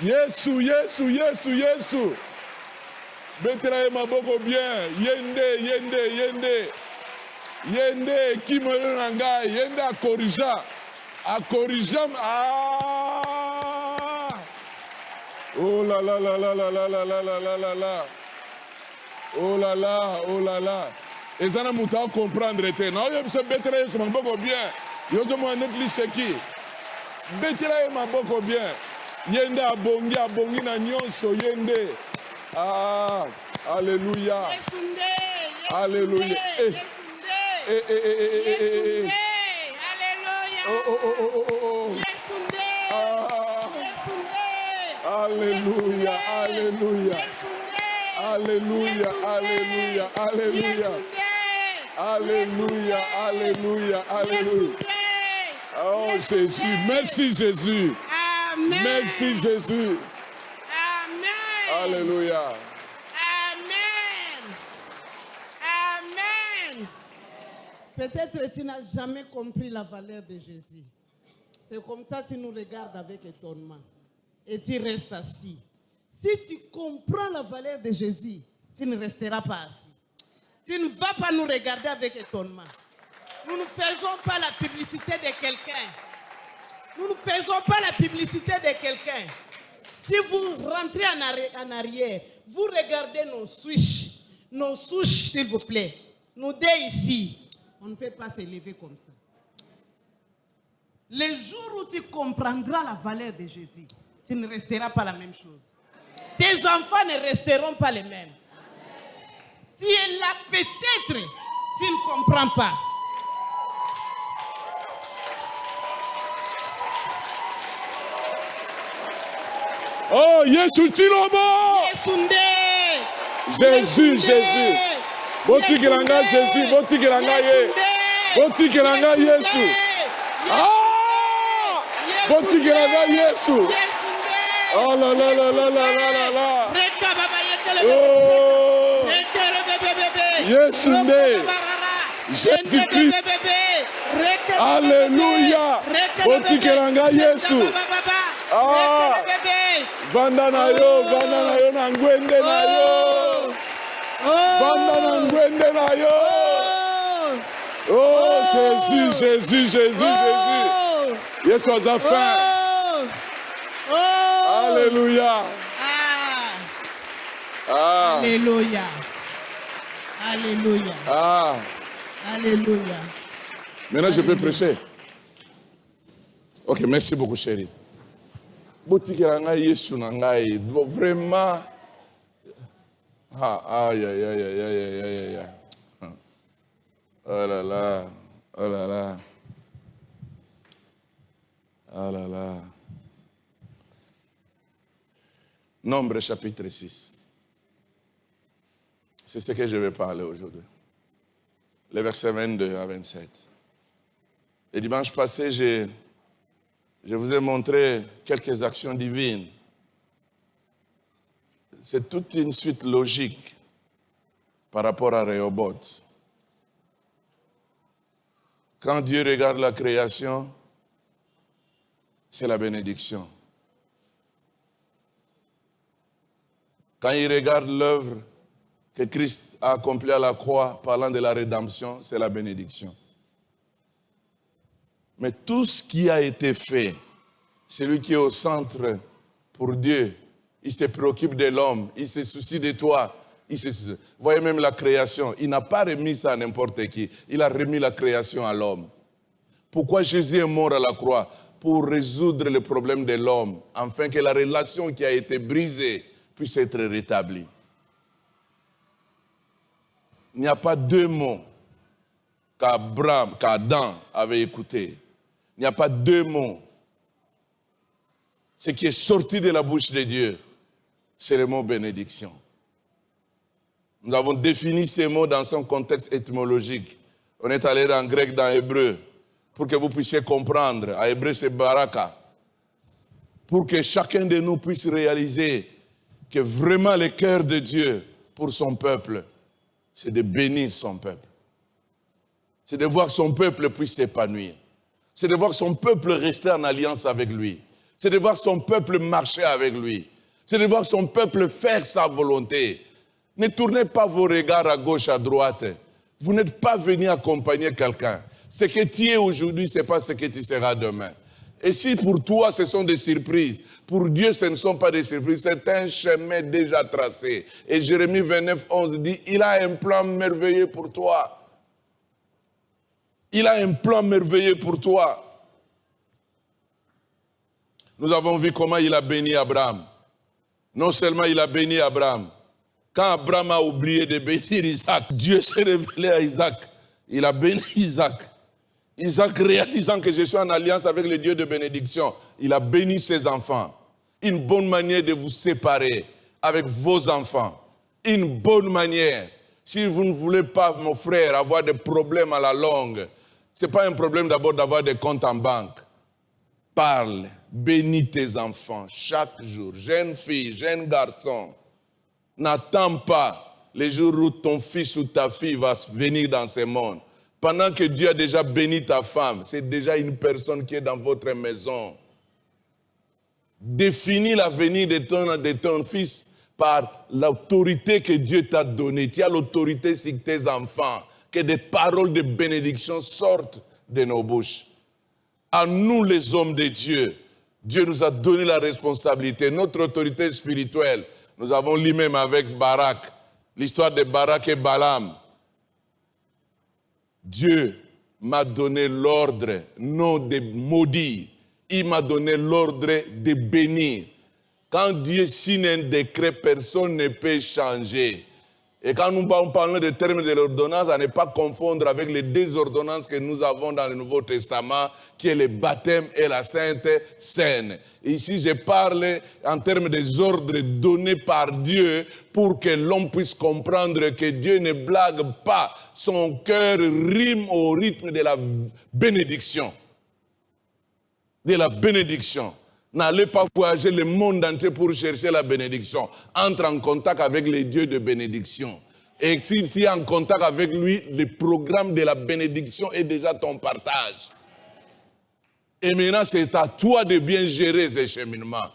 Yesu, Yesu, Yesu, Yesu. Betela Yesu Maboko bien. Yende, Yende, Yende. Yende, Kimolo Nangai. Yende a corrija. A corrija. Oh là là là là là là là là là là là là. Oh là là, oh là là. Et ça n'a pas comprendre. Non, je me Betela Yesu Maboko bien. Je me suis dit, Betela Yesu Maboko bien. Yende abongi na nyonso yende. Ah, alléluia. Alléluia. Alléluia. Alléluia, alléluia. Alléluia, alléluia, alléluia. Alléluia, alléluia, alléluia. Oh Jésus, merci Jésus. Amen. Merci Jésus. Amen. Alléluia. Amen. Amen. Peut-être tu n'as jamais compris la valeur de Jésus. C'est comme ça que tu nous regardes avec étonnement. Et tu restes assis. Si tu comprends la valeur de Jésus, tu ne resteras pas assis. Tu ne vas pas nous regarder avec étonnement. Nous ne faisons pas la publicité de quelqu'un. Nous ne faisons pas la publicité de quelqu'un. Si vous rentrez en arrière, vous regardez nos souches, s'il vous plaît. Nous deux ici, on ne peut pas s'élever comme ça. Le jour où tu comprendras la valeur de Jésus, tu ne resteras pas la même chose. Tes enfants ne resteront pas les mêmes. Tu es là peut-être, tu ne comprends pas. Oh, Yesu Chilomo! Jésus, Jésus. Boti Kiranga Jésus, Boti Kiranga Ye. Boti Kiranga Yesu. Ah! Boti Kiranga Yesu. Oh là là là là là là là là. Oh! Yesu Nde. Jésus-Christ. Alléluia. Boti Kiranga Yesu. Ah! Vanda na yo na ngwende na yo. Vanda na ngwende na yo. Oh Jésus, Jésus, Jésus, Jésus. Yesu a faim. Alléluia. Ah. Alléluia. Alléluia. Ah. Alléluia. Maintenant je peux prêcher. Ok, merci beaucoup chérie. Botikiranga Yesu na ngai. Vraiment. Ah, aïe, aïe, aïe, aïe, aïe, aïe, aïe. Oh là là, oh là là. Oh là là. Nombre chapitre 6. C'est ce que je vais parler aujourd'hui. Les versets 22 à 27. Le dimanche passé, je vous ai montré quelques actions divines. C'est toute une suite logique par rapport à Rehoboth. Quand Dieu regarde la création, c'est la bénédiction. Quand il regarde l'œuvre que Christ a accomplie à la croix, parlant de la rédemption, c'est la bénédiction. Mais tout ce qui a été fait, celui qui est au centre pour Dieu, il se préoccupe de l'homme, il se soucie de toi. Vous voyez même la création, il n'a pas remis ça à n'importe qui, il a remis la création à l'homme. Pourquoi Jésus est mort à la croix? Pour résoudre le problème de l'homme, afin que la relation qui a été brisée puisse être rétablie. Il n'y a pas deux mots qu'Adam avait écoutés. Il n'y a pas deux mots. Ce qui est sorti de la bouche de Dieu, c'est le mot bénédiction. Nous avons défini ces mots dans son contexte étymologique. On est allé dans grec, dans hébreu, pour que vous puissiez comprendre. À hébreu, c'est baraka. Pour que chacun de nous puisse réaliser que vraiment le cœur de Dieu pour son peuple, c'est de bénir son peuple. C'est de voir son peuple puisse s'épanouir. C'est de voir son peuple rester en alliance avec lui. C'est de voir son peuple marcher avec lui. C'est de voir son peuple faire sa volonté. Ne tournez pas vos regards à gauche, à droite. Vous n'êtes pas venu accompagner quelqu'un. Ce que tu es aujourd'hui, ce n'est pas ce que tu seras demain. Et si pour toi, ce sont des surprises, pour Dieu, ce ne sont pas des surprises, c'est un chemin déjà tracé. Et Jérémie 29, 11 dit, il a un plan merveilleux pour toi. Il a un plan merveilleux pour toi. Nous avons vu comment il a béni Abraham. Non seulement il a béni Abraham, quand Abraham a oublié de bénir Isaac, Dieu s'est révélé à Isaac. Il a béni Isaac. Isaac, réalisant que je suis en alliance avec le Dieu de bénédiction, il a béni ses enfants. Une bonne manière de vous séparer avec vos enfants. Une bonne manière. Si vous ne voulez pas, mon frère, avoir des problèmes à la longue, ce n'est pas un problème d'abord d'avoir des comptes en banque. Parle, bénis tes enfants chaque jour. Jeune fille, jeune garçon, n'attends pas les jours où ton fils ou ta fille va venir dans ce monde. Pendant que Dieu a déjà béni ta femme, c'est déjà une personne qui est dans votre maison. Définis l'avenir de ton fils par l'autorité que Dieu t'a donnée. Tu as l'autorité sur tes enfants. Que des paroles de bénédiction sortent de nos bouches. À nous les hommes de Dieu, Dieu nous a donné la responsabilité, notre autorité spirituelle. Nous avons lu même avec Barak, l'histoire de Barak et Balaam. Dieu m'a donné l'ordre, non de maudire. Il m'a donné l'ordre de bénir. Quand Dieu signe un décret, personne ne peut changer. Et quand nous parlons des termes de l'ordonnance, à ne pas confondre avec les deux ordonnances que nous avons dans le Nouveau Testament, qui est le baptême et la Sainte Seine. Ici, je parle en termes des ordres donnés par Dieu pour que l'homme puisse comprendre que Dieu ne blague pas. Son cœur rime au rythme de la bénédiction. De la bénédiction. N'allez pas voyager le monde entier pour chercher la bénédiction. Entre en contact avec les dieux de bénédiction. Et si tu es en contact avec lui, le programme de la bénédiction est déjà ton partage. Et maintenant, c'est à toi de bien gérer ce cheminement.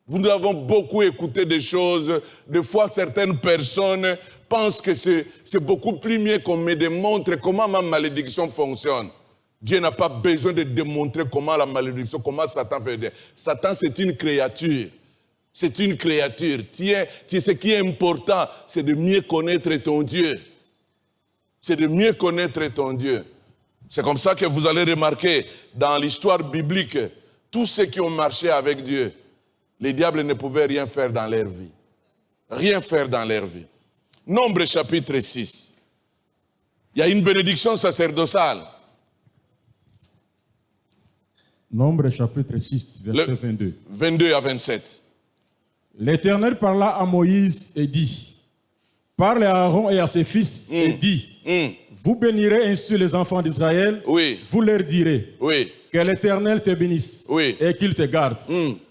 Nous avons beaucoup écouté des choses. Des fois, certaines personnes pensent que c'est beaucoup plus mieux qu'on me démontre comment ma malédiction fonctionne. Dieu n'a pas besoin de démontrer comment la malédiction, comment Satan fait. Satan, c'est une créature. C'est une créature. Ce qui est important, c'est de mieux connaître ton Dieu. C'est de mieux connaître ton Dieu. C'est comme ça que vous allez remarquer dans l'histoire biblique, tous ceux qui ont marché avec Dieu, les diables ne pouvaient rien faire dans leur vie. Rien faire dans leur vie. Nombre chapitre 6. Il y a une bénédiction sacerdotale. Nombre chapitre 6, verset 22. 22 à 27. L'Éternel parla à Moïse et dit, parle à Aaron et à ses fils et dit, vous bénirez ainsi les enfants d'Israël, Oui. vous leur direz, Oui. que l'Éternel te bénisse Oui. et qu'il te garde,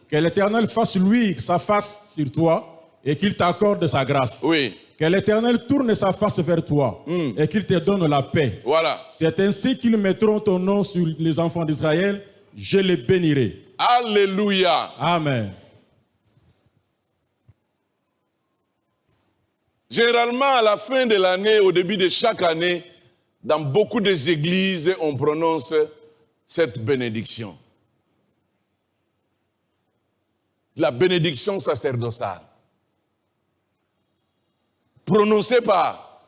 que l'Éternel fasse luire sa face sur toi et qu'il t'accorde sa grâce, Oui. que l'Éternel tourne sa face vers toi et qu'il te donne la paix. Voilà. C'est ainsi qu'ils mettront ton nom sur les enfants d'Israël, je les bénirai. Alléluia. Amen. Généralement, à la fin de l'année, au début de chaque année, dans beaucoup des églises, on prononce cette bénédiction. La bénédiction sacerdotale. Prononcée par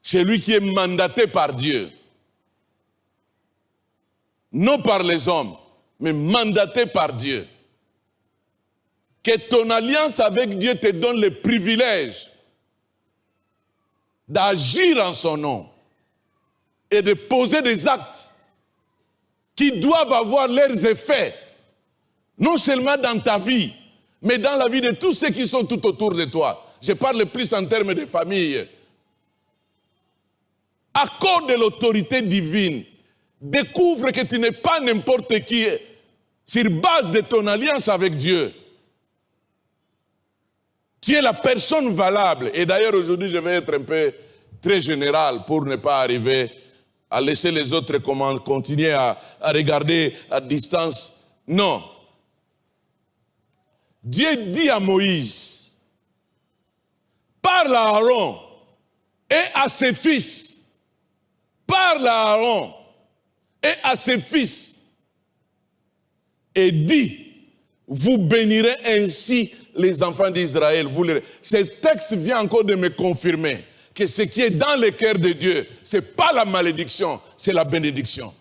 celui qui est mandaté par Dieu. Non par les hommes, mais mandaté par Dieu. Que ton alliance avec Dieu te donne le privilège d'agir en son nom et de poser des actes qui doivent avoir leurs effets, non seulement dans ta vie, mais dans la vie de tous ceux qui sont tout autour de toi. Je parle plus en termes de famille. Accorde l'autorité divine. Découvre que tu n'es pas n'importe qui sur base de ton alliance avec Dieu. Tu es la personne valable. Et d'ailleurs, aujourd'hui, je vais être un peu très général pour ne pas arriver à laisser les autres continuer à regarder à distance. Non. Dieu dit à Moïse, parle à Aaron et à ses fils. Parle à Aaron et à ses fils. Et dit, vous bénirez ainsi les enfants d'Israël. Ce texte vient encore de me confirmer que ce qui est dans le cœur de Dieu, ce n'est pas la malédiction, c'est la bénédiction.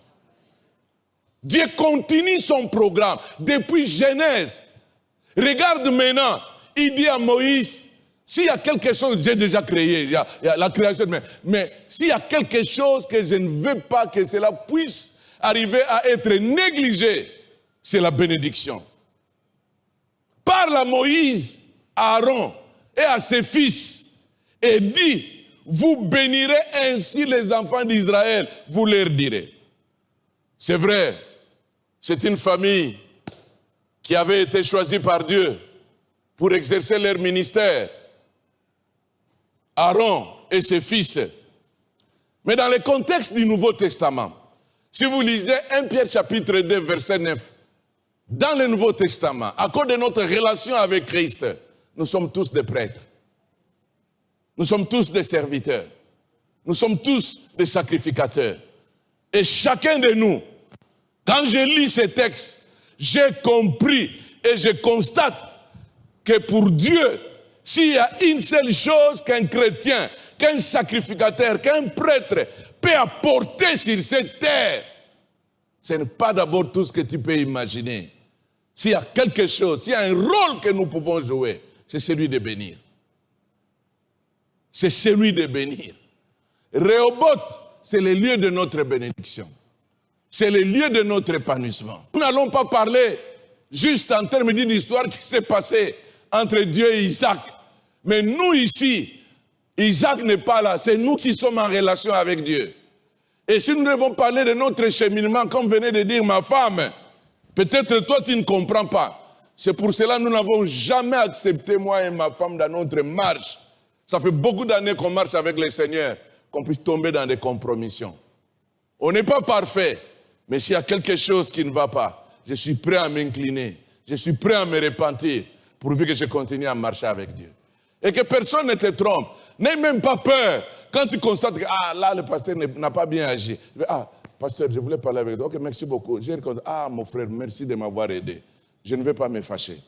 Dieu continue son programme depuis Genèse. Regarde maintenant, il dit à Moïse, s'il y a quelque chose que j'ai déjà créé, il y a la création, mais s'il y a quelque chose que je ne veux pas que cela puisse arriver à être négligé, c'est la bénédiction. Parle à Moïse, à Aaron et à ses fils et dit, vous bénirez ainsi les enfants d'Israël, vous leur direz. C'est vrai, c'est une famille qui avait été choisie par Dieu pour exercer leur ministère. Aaron et ses fils. Mais dans le contexte du Nouveau Testament, si vous lisez 1 Pierre chapitre 2 verset 9, dans le Nouveau Testament, à cause de notre relation avec Christ, nous sommes tous des prêtres. Nous sommes tous des serviteurs. Nous sommes tous des sacrificateurs. Et chacun de nous, quand je lis ces textes, j'ai compris et je constate que pour Dieu, s'il y a une seule chose qu'un chrétien, qu'un sacrificateur, qu'un prêtre peut apporter sur cette terre, ce n'est pas d'abord tout ce que tu peux imaginer. S'il y a quelque chose, s'il y a un rôle que nous pouvons jouer, c'est celui de bénir. C'est celui de bénir. Rehoboth, c'est le lieu de notre bénédiction. C'est le lieu de notre épanouissement. Nous n'allons pas parler juste en termes d'une histoire qui s'est passée entre Dieu et Isaac. Mais nous ici, Isaac n'est pas là, c'est nous qui sommes en relation avec Dieu. Et si nous devons parler de notre cheminement, comme venait de dire ma femme, peut-être toi tu ne comprends pas. C'est pour cela que nous n'avons jamais accepté, moi et ma femme, dans notre marche. Ça fait beaucoup d'années qu'on marche avec le Seigneur, qu'on puisse tomber dans des compromissions. On n'est pas parfait, mais s'il y a quelque chose qui ne va pas, je suis prêt à m'incliner, je suis prêt à me repentir, pourvu que je continue à marcher avec Dieu. Et que personne ne te trompe. N'aie même pas peur quand tu constates que là, le pasteur n'a pas bien agi. Pasteur, je voulais parler avec toi. Ok, merci beaucoup. J'ai répondu, mon frère, merci de m'avoir aidé. Je ne veux pas me fâcher.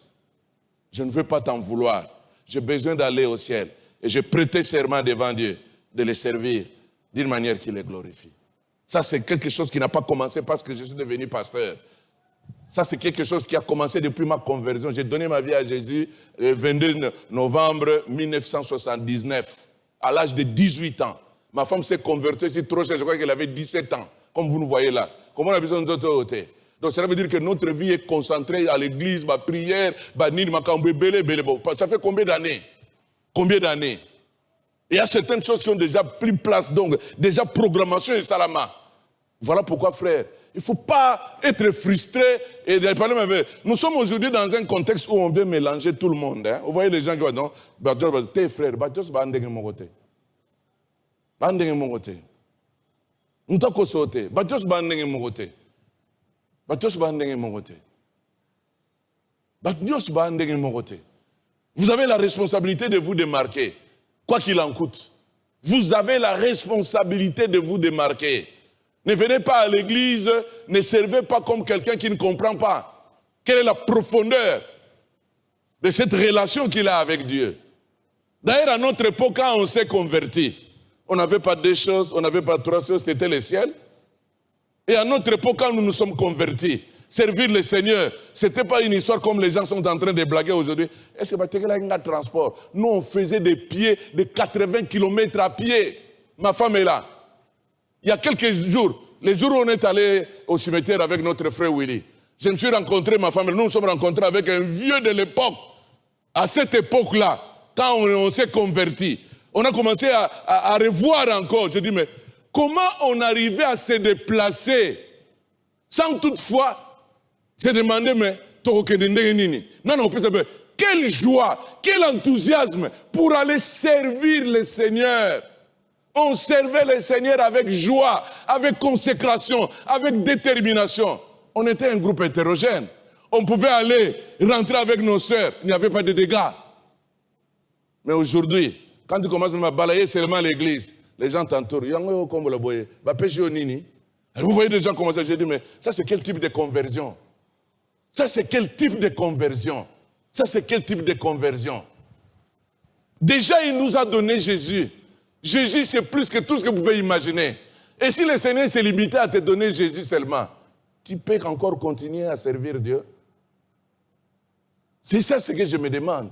Je ne veux pas t'en vouloir. J'ai besoin d'aller au ciel. Et j'ai prêté serment devant Dieu de le servir d'une manière qui le glorifie. Ça, c'est quelque chose qui n'a pas commencé parce que je suis devenu pasteur. Ça, c'est quelque chose qui a commencé depuis ma conversion. J'ai donné ma vie à Jésus le 22 novembre 1979, à l'âge de 18 ans. Ma femme s'est convertie, c'est trop cher, je crois qu'elle avait 17 ans, comme vous nous voyez là. Comment on a besoin de notre côté? Donc, cela veut dire que notre vie est concentrée à l'église, ma prière, ça fait combien d'années? Combien d'années? Et il y a certaines choses qui ont déjà pris place, donc déjà programmation et salama. Voilà pourquoi, frère, il ne faut pas être frustré et parler avec. Nous sommes aujourd'hui dans un contexte où on veut mélanger tout le monde. Hein. Vous voyez les gens qui vont dire, tes frères, Badios va andeng mon côté. Andeng mon côté. Nous t'avons sauté. Badios va andeng mon côté. Badios va andeng mon côté. Badios va andeng mon côté. Vous avez la responsabilité de vous démarquer, quoi qu'il en coûte. Vous avez la responsabilité de vous démarquer. Ne venez pas à l'église, ne servez pas comme quelqu'un qui ne comprend pas. Quelle est la profondeur de cette relation qu'il a avec Dieu? D'ailleurs, à notre époque, quand on s'est converti, on n'avait pas deux choses, on n'avait pas trois choses, c'était le ciel. Et à notre époque, quand nous nous sommes convertis, servir le Seigneur, ce n'était pas une histoire comme les gens sont en train de blaguer aujourd'hui. Est-ce que tu as un transport? Nous, on faisait des pieds de 80 km à pied. Ma femme est là. Il y a quelques jours, les jours où on est allé au cimetière avec notre frère Willy, je me suis rencontré, ma femme, nous nous sommes rencontrés avec un vieux de l'époque. À cette époque-là, quand on s'est converti, on a commencé à revoir encore. Je dis, mais comment on arrivait à se déplacer sans toutefois se demander, mais non, quelle joie, quel enthousiasme pour aller servir le Seigneur. On servait le Seigneur avec joie, avec consécration, avec détermination. On était un groupe hétérogène. On pouvait aller rentrer avec nos sœurs. Il n'y avait pas de dégâts. Mais aujourd'hui, quand tu commences à balayer seulement l'église, les gens t'entourent. Vous voyez des gens comme ça, je dis, mais ça c'est quel type de conversion? Ça c'est quel type de conversion? Ça c'est quel type de conversion? Déjà, il nous a donné Jésus. Jésus, c'est plus que tout ce que vous pouvez imaginer. Et si le Seigneur s'est limité à te donner Jésus seulement, tu peux encore continuer à servir Dieu? C'est ça ce que je me demande.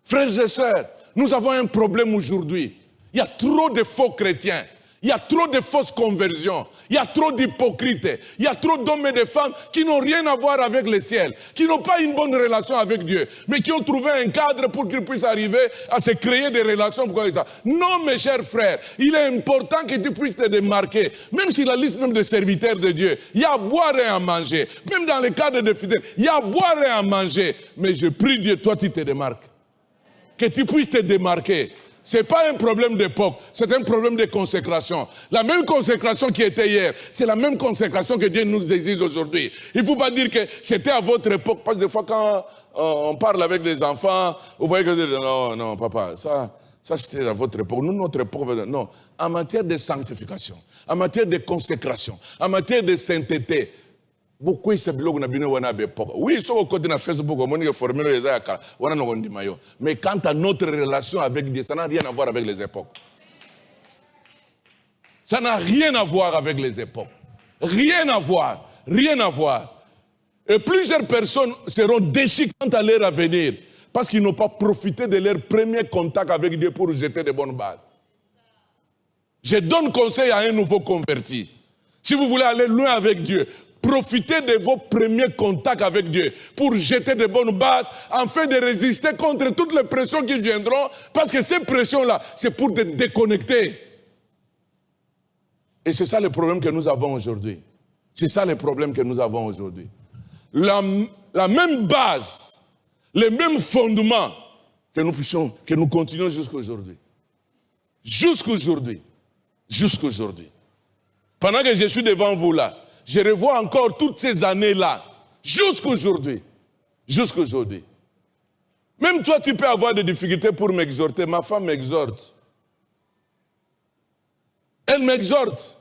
Frères et sœurs, nous avons un problème aujourd'hui. Il y a trop de faux chrétiens. Il y a trop de fausses conversions. Il y a trop d'hypocrites. Il y a trop d'hommes et de femmes qui n'ont rien à voir avec le ciel, qui n'ont pas une bonne relation avec Dieu, mais qui ont trouvé un cadre pour qu'ils puissent arriver à se créer des relations. Non, mes chers frères, il est important que tu puisses te démarquer. Même si la liste même de serviteurs de Dieu, il y a à boire et à manger. Même dans le cadre de fidèles, il y a à boire et à manger. Mais je prie Dieu, toi tu te démarques. Que tu puisses te démarquer. Ce n'est pas un problème d'époque, c'est un problème de consécration. La même consécration qui était hier, c'est la même consécration que Dieu nous exige aujourd'hui. Il ne faut pas dire que c'était à votre époque, parce que des fois quand on parle avec les enfants, vous voyez que non, papa, ça c'était à votre époque. Nous, notre époque, non. En matière de sanctification, en matière de consécration, en matière de sainteté, beaucoup de blogs na bino wana bepok. Oui, sur le côté de Facebook, on a formé les ayaka, wana no gondi mayo. Mais quant à notre relation avec Dieu, ça n'a rien à voir avec les époques. Ça n'a rien à voir avec les époques. Rien à voir, rien à voir. Et plusieurs personnes seront déçues quant à leur avenir parce qu'ils n'ont pas profité de leur premier contact avec Dieu pour jeter de bonnes bases. Je donne conseil à un nouveau converti. Si vous voulez aller loin avec Dieu, profitez de vos premiers contacts avec Dieu pour jeter de bonnes bases afin de résister contre toutes les pressions qui viendront, parce que ces pressions-là, c'est pour te déconnecter. Et c'est ça le problème que nous avons aujourd'hui. C'est ça le problème que nous avons aujourd'hui. La même base, les mêmes fondements que nous continuons jusqu'à aujourd'hui. Jusqu'aujourd'hui. Jusqu'aujourd'hui. Pendant que je suis devant vous là, je revois encore toutes ces années-là. Jusqu'aujourd'hui. Jusqu'aujourd'hui. Même toi, tu peux avoir des difficultés pour m'exhorter. Ma femme m'exhorte. Elle m'exhorte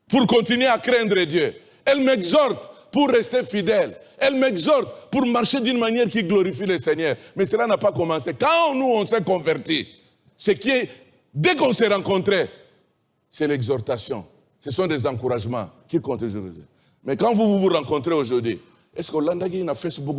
pour continuer à craindre Dieu. Elle m'exhorte pour rester fidèle. Elle m'exhorte pour marcher d'une manière qui glorifie le Seigneur. Mais cela n'a pas commencé. Quand nous, on s'est convertis, dès qu'on s'est rencontrés, c'est l'exhortation. Ce sont des encouragements qui comptent aujourd'hui. Mais quand vous vous rencontrez aujourd'hui, est-ce que l'Andagi na Facebook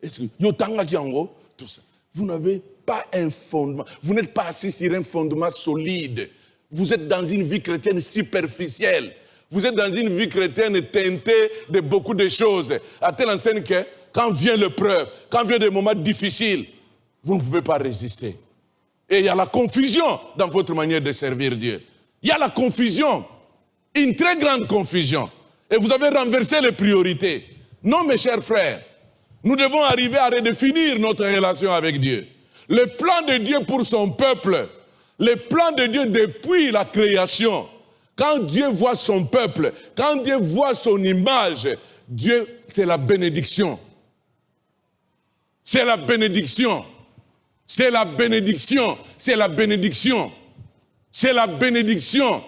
est-ce que Yotanga Kiango, tout ça, vous n'avez pas un fondement, vous n'êtes pas assis sur un fondement solide. Vous êtes dans une vie chrétienne superficielle. Vous êtes dans une vie chrétienne teintée de beaucoup de choses. À telle enseigne que, quand vient l'épreuve, quand vient des moments difficiles, vous ne pouvez pas résister. Et il y a la confusion dans votre manière de servir Dieu. Il y a la confusion, une très grande confusion. Et vous avez renversé les priorités. Non, mes chers frères, nous devons arriver à redéfinir notre relation avec Dieu. Le plan de Dieu pour son peuple, le plan de Dieu depuis la création. Quand Dieu voit son peuple, quand Dieu voit son image, Dieu, c'est la bénédiction. C'est la bénédiction. C'est la bénédiction. C'est la bénédiction. C'est la bénédiction.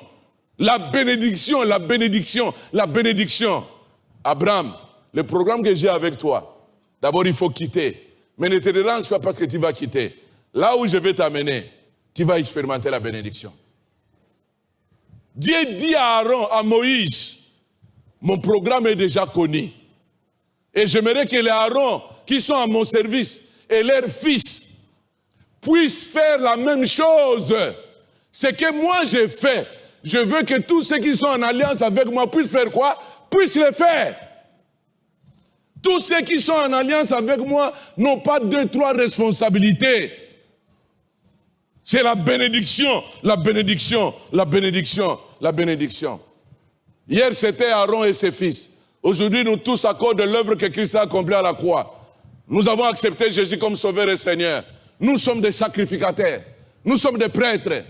La bénédiction, la bénédiction, la bénédiction. Abraham, le programme que j'ai avec toi, d'abord il faut quitter. Mais ne te dérange pas parce que tu vas quitter. Là où je vais t'amener, tu vas expérimenter la bénédiction. Dieu dit à Aaron, à Moïse, mon programme est déjà connu. Et j'aimerais que les Aaron qui sont à mon service et leurs fils puissent faire la même chose. Ce que moi j'ai fait, je veux que tous ceux qui sont en alliance avec moi puissent faire quoi? Puissent le faire. Tous ceux qui sont en alliance avec moi n'ont pas 2, 3 responsabilités. C'est la bénédiction, la bénédiction, la bénédiction, la bénédiction. Hier, c'était Aaron et ses fils. Aujourd'hui, nous tous accordons l'œuvre que Christ a accomplie à la croix. Nous avons accepté Jésus comme Sauveur et Seigneur. Nous sommes des sacrificateurs. Nous sommes des prêtres.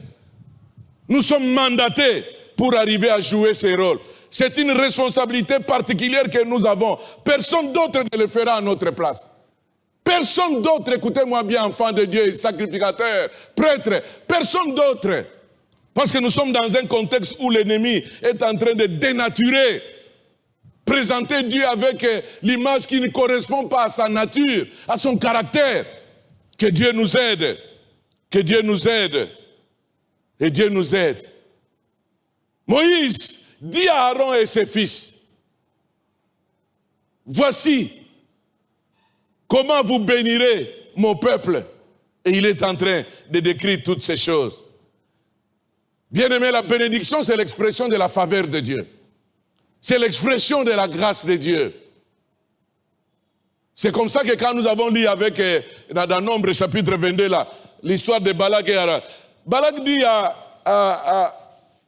Nous sommes mandatés pour arriver à jouer ces rôles. C'est une responsabilité particulière que nous avons. Personne d'autre ne le fera à notre place. Personne d'autre, écoutez-moi bien, enfants de Dieu, sacrificateurs, prêtres, personne d'autre. Parce que nous sommes dans un contexte où l'ennemi est en train de dénaturer, présenter Dieu avec l'image qui ne correspond pas à sa nature, à son caractère. Que Dieu nous aide. Que Dieu nous aide. Et Dieu nous aide. Moïse dit à Aaron et ses fils, voici comment vous bénirez mon peuple. Et il est en train de décrire toutes ces choses. Bien-aimé, la bénédiction, c'est l'expression de la faveur de Dieu. C'est l'expression de la grâce de Dieu. C'est comme ça que quand nous avons lu avec, dans Nombre chapitre 22, là, l'histoire de Balak et Arak, Balak dit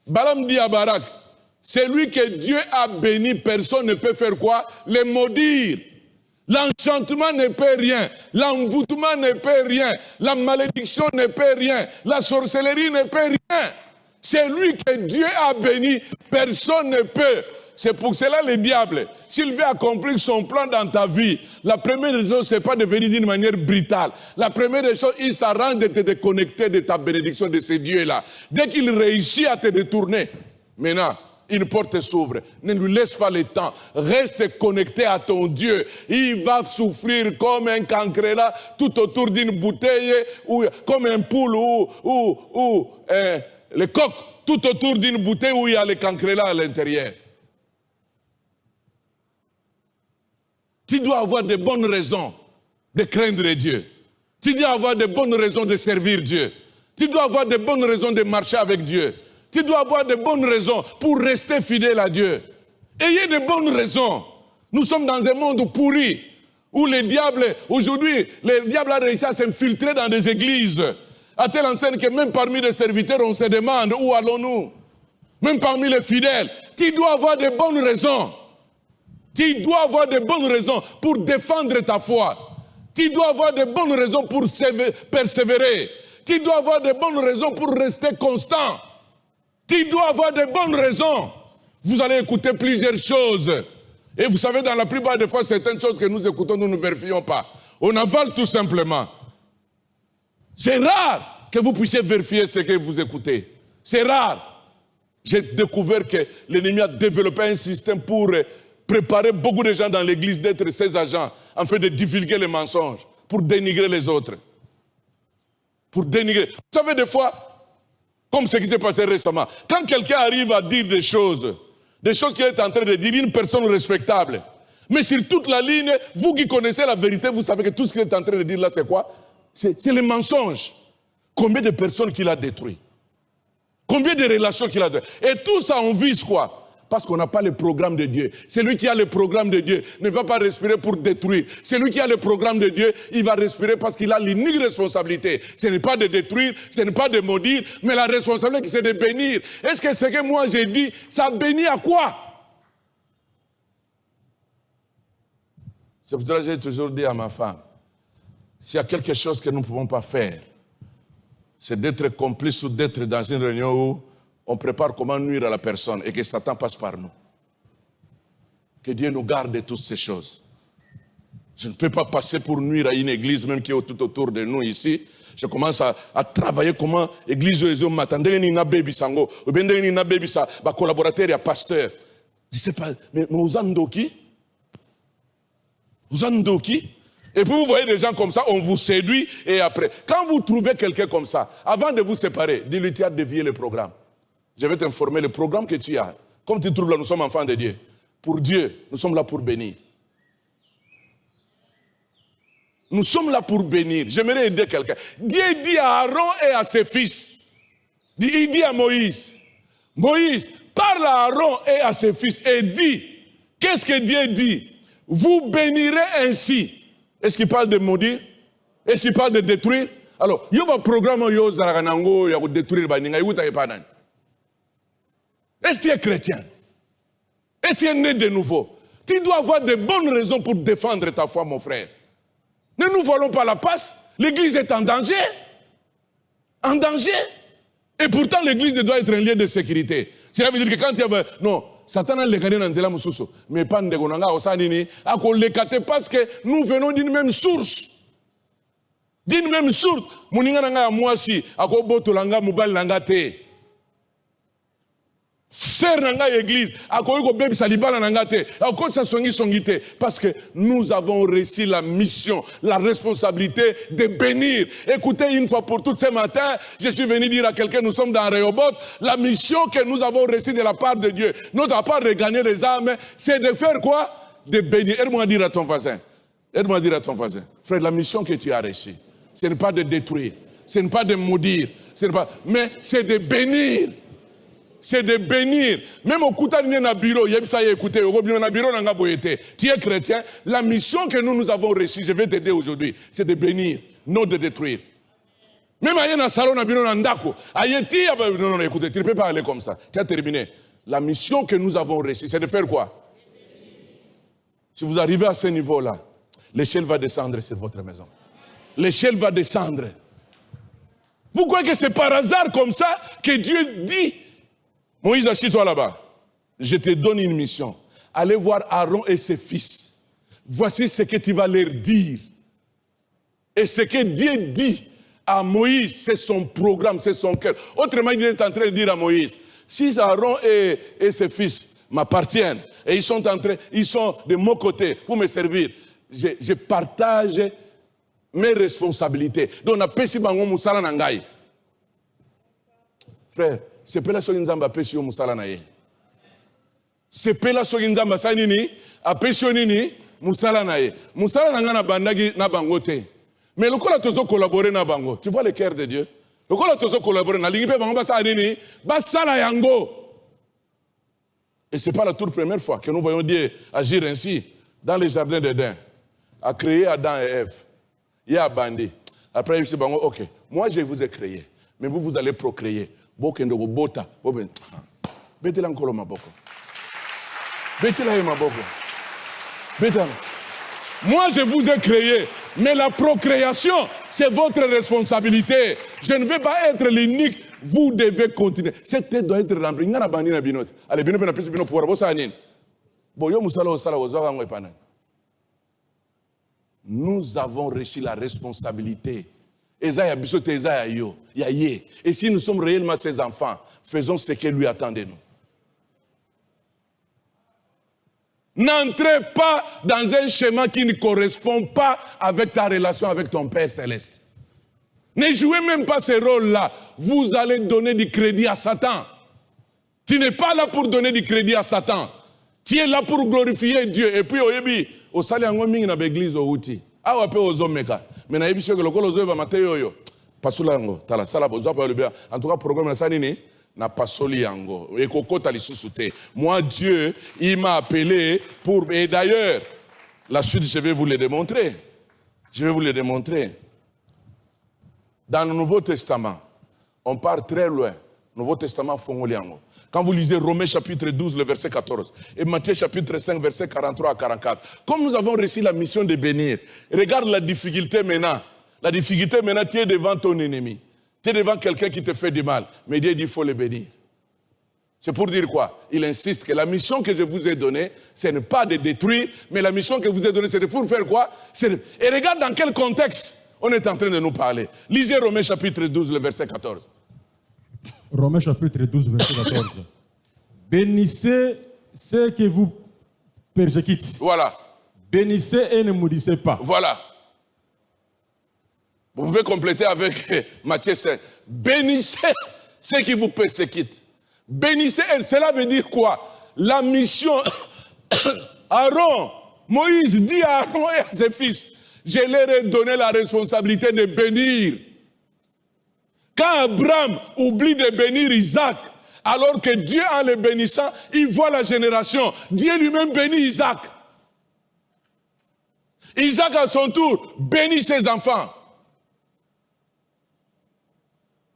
Balaam dit à Barak, celui que Dieu a béni, personne ne peut faire quoi? Le maudire. L'enchantement ne peut rien, l'envoûtement ne peut rien, la malédiction ne peut rien, la sorcellerie ne peut rien. C'est lui que Dieu a béni, personne ne peut. C'est pour cela le diable, s'il veut accomplir son plan dans ta vie, la première des choses, ce n'est pas de venir d'une manière brutale. La première des choses, il s'arrange de te déconnecter de ta bénédiction, de ce Dieu-là. Dès qu'il réussit à te détourner, maintenant, une porte s'ouvre. Ne lui laisse pas le temps. Reste connecté à ton Dieu. Il va souffrir comme un cancréla tout autour d'une bouteille, ou comme un poule ou le coq tout autour d'une bouteille où il y a le cancréla à l'intérieur. Tu dois avoir de bonnes raisons de craindre Dieu. Tu dois avoir de bonnes raisons de servir Dieu. Tu dois avoir de bonnes raisons de marcher avec Dieu. Tu dois avoir de bonnes raisons pour rester fidèle à Dieu. Ayez de bonnes raisons. Nous sommes dans un monde pourri où les diables, aujourd'hui, les diables ont réussi à s'infiltrer dans des églises. À telle enseigne que même parmi les serviteurs, on se demande où allons-nous. Même parmi les fidèles, tu dois avoir de bonnes raisons. Tu dois avoir de bonnes raisons pour défendre ta foi. Tu dois avoir de bonnes raisons pour persévérer. Tu dois avoir de bonnes raisons pour rester constant. Tu dois avoir de bonnes raisons. Vous allez écouter plusieurs choses. Et vous savez, dans la plupart des fois, certaines choses que nous écoutons, nous ne vérifions pas. On avale tout simplement. C'est rare que vous puissiez vérifier ce que vous écoutez. C'est rare. J'ai découvert que l'ennemi a développé un système pour préparer beaucoup de gens dans l'église d'être ses agents, afin de divulguer les mensonges, pour dénigrer les autres. Pour dénigrer. Vous savez, des fois, comme ce qui s'est passé récemment, quand quelqu'un arrive à dire des choses qu'il est en train de dire, une personne respectable, mais sur toute la ligne, vous qui connaissez la vérité, vous savez que tout ce qu'il est en train de dire là, c'est quoi? C'est les mensonges. Combien de personnes qu'il a détruites? Combien de relations qu'il a détruites? Et tout ça, on vise quoi? Parce qu'on n'a pas le programme de Dieu. Celui qui a le programme de Dieu ne va pas respirer pour détruire. Celui qui a le programme de Dieu, il va respirer parce qu'il a l'unique responsabilité. Ce n'est pas de détruire, ce n'est pas de maudire, mais la responsabilité, c'est de bénir. Est-ce que ce que moi j'ai dit, ça bénit à quoi? C'est pour ça que j'ai toujours dit à ma femme, s'il y a quelque chose que nous ne pouvons pas faire, c'est d'être complice ou d'être dans une réunion où on prépare comment nuire à la personne et que Satan passe par nous. Que Dieu nous garde de toutes ces choses. Je ne peux pas passer pour nuire à une église même qui est tout autour de nous ici. Je commence à travailler comment l'église m'attendait ni na baby sango, ou bien ni na baby sa collaborateur et pasteur. Je ne sais pas, mais vous andoki? Vous andoki? Et puis vous voyez des gens comme ça, on vous séduit et après. Quand vous trouvez quelqu'un comme ça, avant de vous séparer, dis-lui tu as dévié le programme. Je vais t'informer le programme que tu as. Comme tu trouves là, nous sommes enfants de Dieu. Pour Dieu, nous sommes là pour bénir. Nous sommes là pour bénir. J'aimerais aider quelqu'un. Dieu dit à Aaron et à ses fils. Il dit à Moïse. Moïse, parle à Aaron et à ses fils et dit. Qu'est-ce que Dieu dit? Vous bénirez ainsi. Est-ce qu'il parle de maudire? Est-ce qu'il parle de détruire? Alors, il y a un programme où il y a détruire. Est-ce que tu es chrétien? Est-ce que tu es né de nouveau? Tu dois avoir de bonnes raisons pour défendre ta foi, mon frère. Ne nous volons pas la passe. L'église est en danger. En danger. Et pourtant, l'église doit être un lieu de sécurité. Cela veut dire que quand il y a... Non, Satan a les gagné dans Zela Moussousso. Mais pas de Gonanga, Osanini. À qu'on les cate parce que nous venons d'une même source. D'une même source. Mouninga nanga moi si. À quoi boto langa mobile langa te. Sœur nanga église, à quoi ko bebi salibala nanga te. À quoi ça songi te. Parce que nous avons reçu la mission, la responsabilité de bénir. Écoutez, une fois pour toutes ce matin, je suis venu dire à quelqu'un, nous sommes dans Rehoboth, la mission que nous avons reçue de la part de Dieu, notre part de gagner des âmes, c'est de faire quoi? De bénir. Aide-moi à dire à ton voisin. Aide-moi à dire à ton voisin. Frère, la mission que tu as reçue, ce n'est pas de détruire, ce n'est pas de maudire, mais c'est de bénir. C'est de bénir. Même au Koutaniné na bureau, écoutez, tu es chrétien, la mission que nous avons reçue, je vais t'aider aujourd'hui, c'est de bénir, non de détruire. Même à un salon na bureau nandako, non, écoutez, tu ne peux pas aller comme ça. Tu as terminé. La mission que nous avons reçue, c'est de faire quoi? Si vous arrivez à ce niveau-là, l'échelle va descendre sur votre maison. L'échelle va descendre. Vous croyez que c'est par hasard comme ça que Dieu dit, Moïse, assis-toi là-bas. Je te donne une mission. Allez voir Aaron et ses fils. Voici ce que tu vas leur dire. Et ce que Dieu dit à Moïse, c'est son programme, c'est son cœur. Autrement, il est en train de dire à Moïse, si Aaron et ses fils m'appartiennent, et ils sont de mon côté pour me servir, je partage mes responsabilités. Donc, on a pesi bango musala nangai. Frère, c'est pas la chose que a musala na ye. C'est pas la chose que a nini, a nini, musala na ye. Musala na nga na bandagi na bango te. Mais le kola tozo collaborer na bango. Tu vois le cœur de Dieu? Le kola tozo collaborer na lingi pe bango basa nini? Basala yango. Et c'est pas la toute première fois que nous voyons Dieu agir ainsi dans les jardins d'Éden. A créé Adam et Ève. Il a bandé. Après il dit bango, OK. Moi je vous ai créé, mais vous allez procréer. Bokendo bota. Betela nkolo maboko. Betela ye maboko. Betela. Moi, je vous ai créé, mais la procréation, c'est votre responsabilité. Je ne vais pas être l'unique. Vous devez continuer. Cette tête doit être remplie. Allez, bien, bien, bien, pour nous avons reçu la responsabilité. Et si nous sommes réellement ses enfants, faisons ce que lui attend de nous. N'entrez pas dans un schéma qui ne correspond pas avec ta relation avec ton Père Céleste. Ne jouez même pas ce rôle-là. Vous allez donner du crédit à Satan. Tu n'es pas là pour donner du crédit à Satan. Tu es là pour glorifier Dieu. Et puis, au sali en gomi na l'église au outil. Ah ouais, peu aux hommes meka. Mais na yebisho que le colo zoe va mater yo. Pasulango, tala sala bozo pa le bien. En tout cas, programme na sanini. Na pasoli yango. Et kokota li susute. Moi, Dieu, il m'a appelé pour... Et d'ailleurs, la suite, je vais vous le démontrer. Je vais vous le démontrer. Dans le Nouveau Testament, on part très loin. Nouveau Testament, Fongoliango. Quand vous lisez Romains chapitre 12, le verset 14, et Matthieu chapitre 5, verset 43 à 44, comme nous avons reçu la mission de bénir, regarde la difficulté maintenant. La difficulté maintenant, tu es devant ton ennemi. Tu es devant quelqu'un qui te fait du mal. Mais Dieu dit qu'il faut le bénir. C'est pour dire quoi? Il insiste que la mission que je vous ai donnée, ce n'est pas de détruire, mais la mission que je vous ai donnée, c'est pour faire quoi? Et regarde dans quel contexte on est en train de nous parler. Lisez Romains chapitre 12, le verset 14. Romains chapitre 12, verset 14. Bénissez ceux qui vous persécutent. Voilà. Bénissez et ne maudissez pas. Voilà. Vous pouvez compléter avec Matthieu 5. Bénissez ceux qui vous persécutent. Bénissez, cela veut dire quoi? La mission, Aaron, Moïse dit à Aaron et à ses fils, je leur ai donné la responsabilité de bénir. Quand Abraham oublie de bénir Isaac, alors que Dieu en le bénissant, il voit la génération. Dieu lui-même bénit Isaac. Isaac à son tour bénit ses enfants.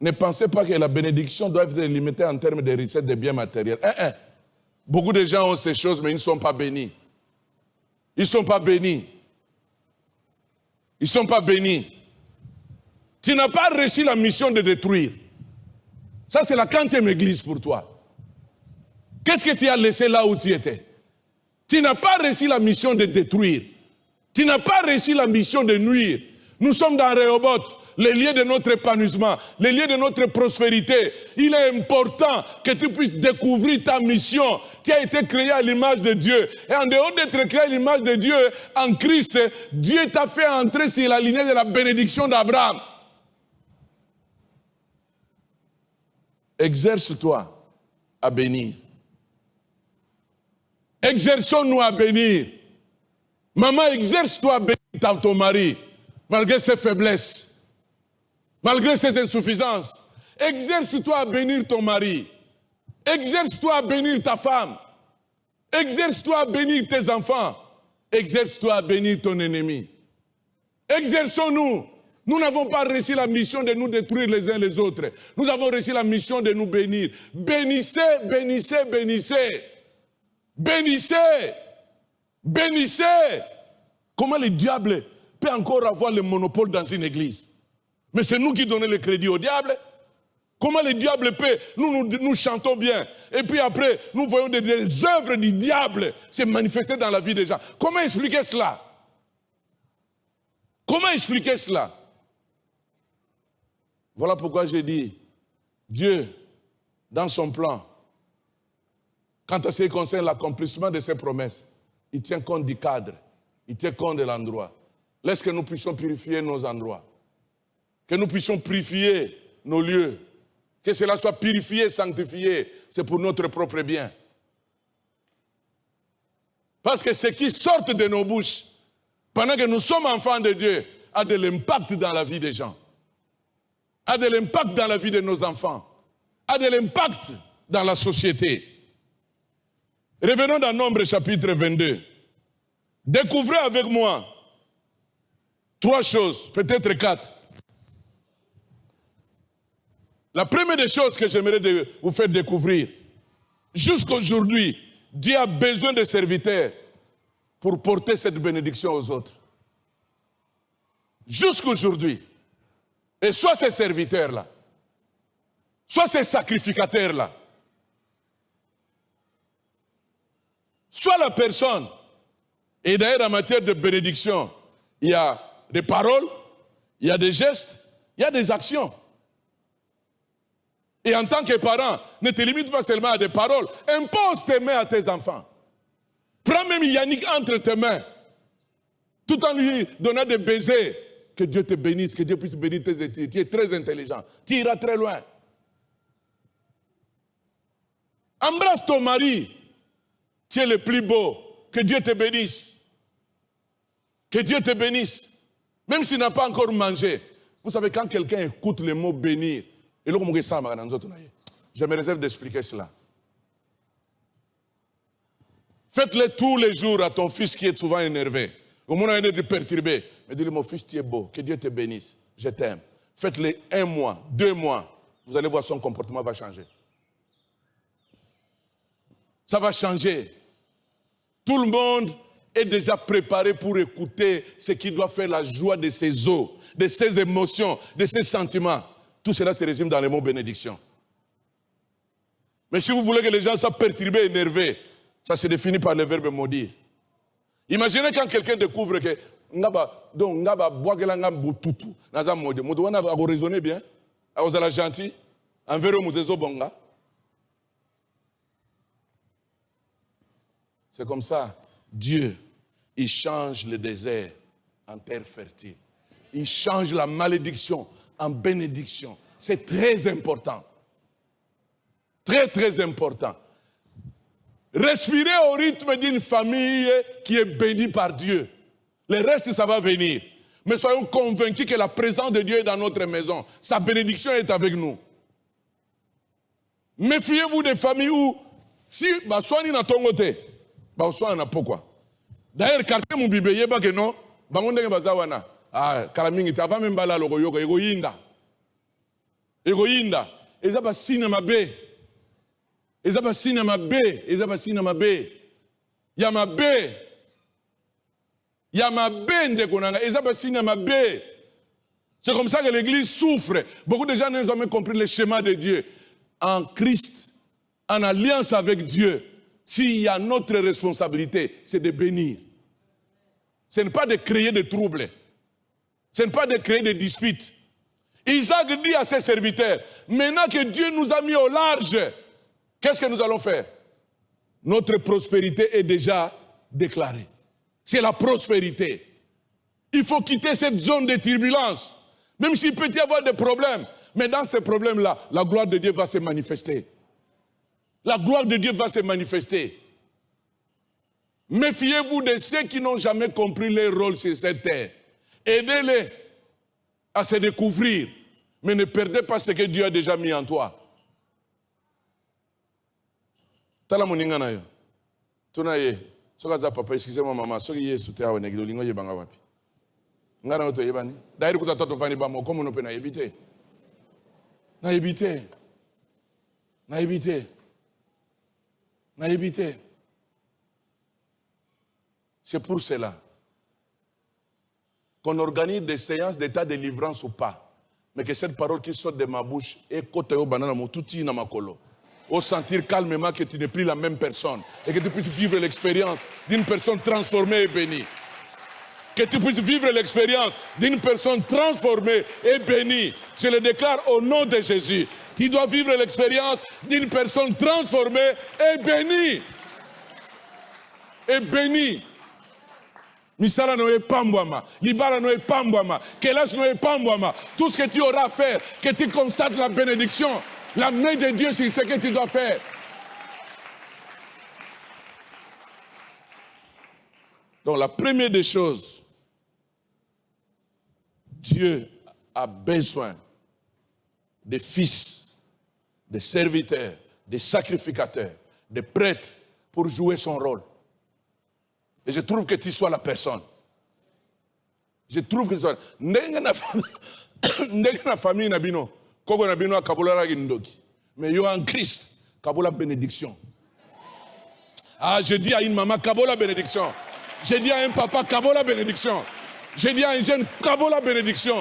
Ne pensez pas que la bénédiction doit être limitée en termes de recettes de biens matériels. Beaucoup de gens ont ces choses, mais ils ne sont pas bénis. Ils ne sont pas bénis. Ils ne sont pas bénis. Tu n'as pas reçu la mission de détruire. Ça, c'est la 40e église pour toi. Qu'est-ce que tu as laissé là où tu étais? Tu n'as pas reçu la mission de détruire. Tu n'as pas reçu la mission de nuire. Nous sommes dans Rehoboth, le lieu de notre épanouissement, le lieu de notre prospérité. Il est important que tu puisses découvrir ta mission. Tu as été créé à l'image de Dieu. Et en dehors d'être créé à l'image de Dieu, en Christ, Dieu t'a fait entrer sur la lignée de la bénédiction d'Abraham. Exerce-toi à bénir. Exerçons-nous à bénir. Maman, exerce-toi à bénir ton mari, malgré ses faiblesses, malgré ses insuffisances. Exerce-toi à bénir ton mari. Exerce-toi à bénir ta femme. Exerce-toi à bénir tes enfants. Exerce-toi à bénir ton ennemi. Exerçons-nous. Nous n'avons pas reçu la mission de nous détruire les uns les autres. Nous avons reçu la mission de nous bénir. Bénissez, bénissez, bénissez. Bénissez. Bénissez. Comment le diable peut encore avoir le monopole dans une église? Mais c'est nous qui donnons le crédit au diable. Comment le diable peut? Nous chantons bien. Et puis après, nous voyons des œuvres du diable se manifester dans la vie des gens. Comment expliquer cela? Comment expliquer cela? Voilà pourquoi j'ai dit, Dieu, dans son plan, quant à ce qui concerne l'accomplissement de ses promesses, il tient compte du cadre, il tient compte de l'endroit. Laisse que nous puissions purifier nos endroits, que nous puissions purifier nos lieux, que cela soit purifié, sanctifié, c'est pour notre propre bien. Parce que ce qui sort de nos bouches, pendant que nous sommes enfants de Dieu, a de l'impact dans la vie des gens, a de l'impact dans la vie de nos enfants, a de l'impact dans la société. Revenons dans Nombre chapitre 22. Découvrez avec moi 3 choses, peut-être 4. La première des choses que j'aimerais vous faire découvrir, jusqu'aujourd'hui, Dieu a besoin de serviteurs pour porter cette bénédiction aux autres. Jusqu'aujourd'hui. Et soit ces serviteurs-là, soit ces sacrificateurs-là, soit la personne. Et d'ailleurs, en matière de bénédiction, il y a des paroles, il y a des gestes, il y a des actions. Et en tant que parent, ne te limite pas seulement à des paroles. Impose tes mains à tes enfants. Prends même Yannick entre tes mains, tout en lui donnant des baisers. Que Dieu te bénisse, que Dieu puisse bénir tes études. Tu es très intelligent. Tu iras très loin. Embrasse ton mari. Tu es le plus beau. Que Dieu te bénisse. Que Dieu te bénisse. Même s'il n'a pas encore mangé. Vous savez, quand quelqu'un écoute le mot bénir, et là, je me réserve d'expliquer cela. Faites-le tous les jours à ton fils qui est souvent énervé. Au moment où il est perturbé, mais dis-lui, mon fils, tu es beau, que Dieu te bénisse, je t'aime. Faites-le 1 mois, 2 mois, vous allez voir son comportement va changer. Ça va changer. Tout le monde est déjà préparé pour écouter ce qui doit faire la joie de ses os, de ses émotions, de ses sentiments. Tout cela se résume dans le mot bénédiction. Mais si vous voulez que les gens soient perturbés, énervés, ça se définit par le verbe maudire. Imaginez quand quelqu'un découvre que donc ngaba boagela ngam tutu naza mode moto wana a raisonner bien a osala gentil envers mutezo bonga. C'est comme ça Dieu il change le désert en terre fertile. Il change la malédiction en bénédiction. C'est très important. Très très important. Respirez au rythme d'une famille qui est bénie par Dieu. Le reste, ça va venir. Mais soyons convaincus que la présence de Dieu est dans notre maison. Sa bénédiction est avec nous. Méfiez-vous des familles où, si, soignez na tongote, soignez na pourquoi. D'ailleurs, quartier mon bibé, yeba que non, bangonde bazawana. Ah, kalamingi, avant même bala logo yoga, egoyinda. Egoyinda. Ezaba cinéma B. Ezaba cinéma B. Ezaba cinéma B. Yama B. Yama B ndekonanga. Ezaba cinéma B. C'est comme ça que l'église souffre. Beaucoup de gens n'ont jamais compris le schéma de Dieu. En Christ, en alliance avec Dieu, s'il y a notre responsabilité, c'est de bénir. Ce n'est pas de créer des troubles. Ce n'est pas de créer des disputes. Isaac dit à ses serviteurs, maintenant que Dieu nous a mis au large, qu'est-ce que nous allons faire? Notre prospérité est déjà déclarée. C'est la prospérité. Il faut quitter cette zone de turbulence. Même s'il peut y avoir des problèmes. Mais dans ces problèmes-là, la gloire de Dieu va se manifester. La gloire de Dieu va se manifester. Méfiez-vous de ceux qui n'ont jamais compris leur rôle sur cette terre. Aidez-les à se découvrir. Mais ne perdez pas ce que Dieu a déjà mis en toi. Tala moninga na yo. Tuna ye. Soka za papa, excusez-moi maman, soki yesu te awe negilo lingo ye banga wapi. Ngana oto yebani. Dairi kuta toto fani ba mo komo no pe na yebite. Na yebite. Na yebite. Na yebite. C'est pour cela qu'on organise des séances d'état de délivrance ou pas. Mais que cette parole qui sort de ma bouche est côté au banana mo touti na makolo. Au sentir calmement que tu n'es plus la même personne et que tu puisses vivre l'expérience d'une personne transformée et bénie. Que tu puisses vivre l'expérience d'une personne transformée et bénie. Je le déclare au nom de Jésus. Tu dois vivre l'expérience d'une personne transformée et bénie. Et bénie. Misala no pambwama, libala no pambwama, kelas no pambwama. Tout ce que tu auras à faire, que tu constates la bénédiction. La main de Dieu, c'est ce que tu dois faire. Donc la première des choses, Dieu a besoin des fils, des serviteurs, des sacrificateurs, des prêtres pour jouer son rôle. Et je trouve que tu sois la personne. Je trouve que tu sois... Ndenge na famille nabino, koko nabino akabola la gindoki. Mais yo en Christ, kabola bénédiction. Ah, je dis à une maman, kabola bénédiction. Je dis à un papa, kabola bénédiction. Je dis à un jeune, kabola bénédiction.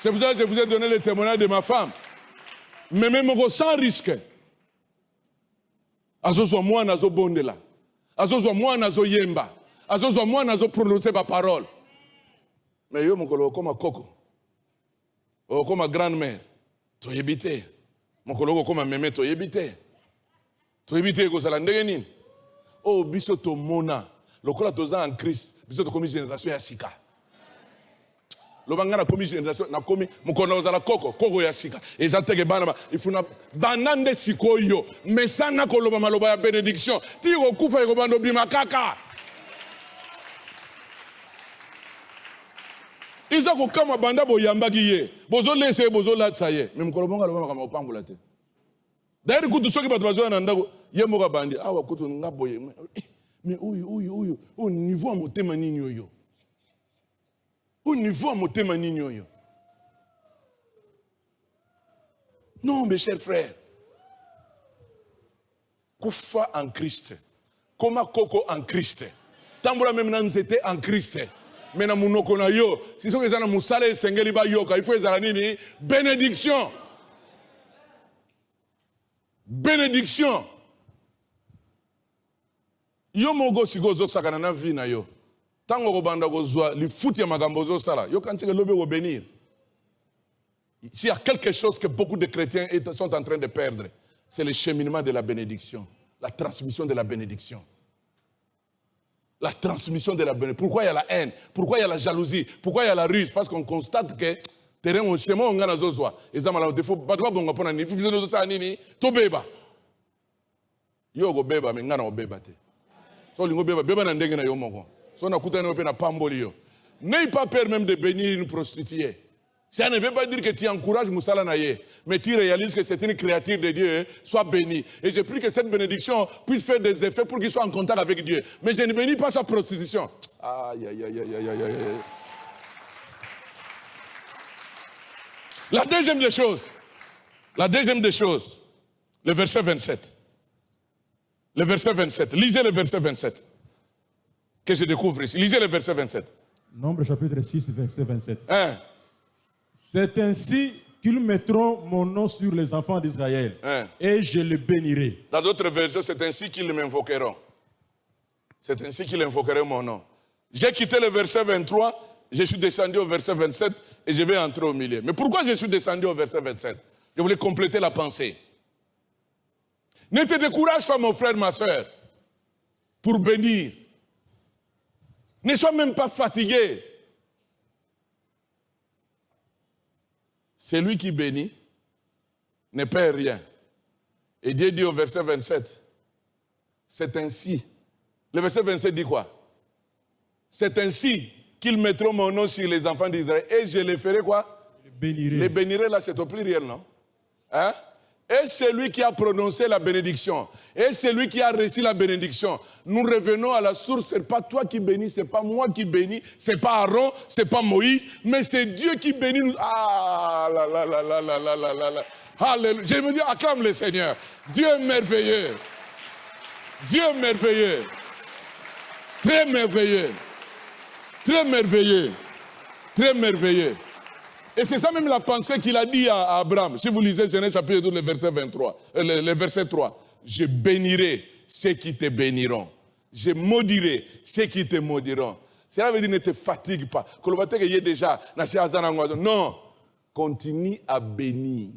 C'est pour ça que je vous ai donné le témoignage de ma femme. Mais même sans risque. Azozo moi nazo bondela. Azozo moi nazo yemba. Azozo moi nazo prononcer ma parole. Mais yo mokolo comme koko. O comme grand-mère. To yebite. Mokolo comme mémé to yebite. To yebite ko sala ndenge nini? Oh biso to mona. Lokola toza en Christ, biso to komi génération ya sika. Lobanga na komi génération na komi mokolo ozala koko ya sika. Ezateke bana ifuna banande sikoyo. Mesana ko loba maloba ya bénédiction. Ti ko kufa ko bando bima kaka. Isa ko kama banda boyambaki ye. Bozo lese bozo latsa ye. Mais mokolo bonga loba kama opambola te. D'ailleurs kutu soki bato bazo na ndako ye moka bandi awa kutu ngaboye. Mais au niveau à motema nini oyo. Au niveau à motema nini oyo. Non, mes chers frères. Koufa en Christ. Koma koko en Christ. Tambola même nan nzete en Christ. Mais na munoko na yo. Si so kezana musale sengeli ba yoka. Il faut ezala nini? Bénédiction. Bénédiction. Yo mogo sikozo sakana na vie na yo. Tango ko banda ko zwa li futi ya makambo zo sala. Yo kantike lobe ko bénir. S'il y a quelque chose que beaucoup de chrétiens sont en train de perdre, c'est le cheminement de la bénédiction, la transmission de la bénédiction. La transmission de la bénédiction. Pourquoi il y a la haine? Pourquoi il y a la jalousie? Pourquoi il y a la ruse? Parce qu'on constate que terrain au chemin on ngana zo zwa. Ezama il faut pas bonga pona ni fibizo zo sa nini to beba. Yo go beba me ngana o beba te. So lingo beba na ndenge na yo moko. So na kuta na pe na pamboli yo. N'aie pas peur même de bénir une prostituée. Ça ne veut pas dire que tu encourages Moussala Naye, mais tu réalises que c'est une créature de Dieu, sois béni. Et je prie que cette bénédiction puisse faire des effets pour qu'il soit en contact avec Dieu. Mais je ne bénis pas sa prostitution. Aïe, aïe, aïe, aïe, aïe, aïe. La deuxième des choses, le verset 27. Le verset 27. Lisez le verset 27. Que je découvre ici. Lisez le verset 27. Nombre chapitre 6, verset 27. Hein? C'est ainsi qu'ils mettront mon nom sur les enfants d'Israël, Hein? et je les bénirai. Dans d'autres versions, c'est ainsi qu'ils m'invoqueront. C'est ainsi qu'ils invoqueront mon nom. J'ai quitté le verset 23, je suis descendu au verset 27 et je vais entrer au milieu. Mais pourquoi je suis descendu au verset 27? Je voulais compléter la pensée. Ne te décourage pas, mon frère, ma soeur, pour bénir. Ne sois même pas fatigué. Celui qui bénit ne perd rien. Et Dieu dit au verset 27, c'est ainsi. Le verset 27 dit quoi? C'est ainsi qu'ils mettront mon nom sur les enfants d'Israël. Et je les ferai quoi? Les bénirai, là, c'est au pluriel, non? Hein? Et celui qui a prononcé la bénédiction, et celui qui a reçu la bénédiction, nous revenons à la source. Ce n'est pas toi qui bénis, ce n'est pas moi qui bénis, ce n'est pas Aaron, ce n'est pas Moïse, mais c'est Dieu qui bénit. Ah là là là là là là là là là. Alléluia. Je me dis, acclame le Seigneur. Dieu est merveilleux. Dieu est merveilleux. Très merveilleux. Très merveilleux. Très merveilleux. Et c'est ça même la pensée qu'il a dit à Abraham. Si vous lisez Genèse chapitre 12, le verset 23, le verset 3. Je bénirai ceux qui te béniront. Je maudirai ceux qui te maudiront. Cela veut dire ne te fatigue pas. Non, continue à bénir.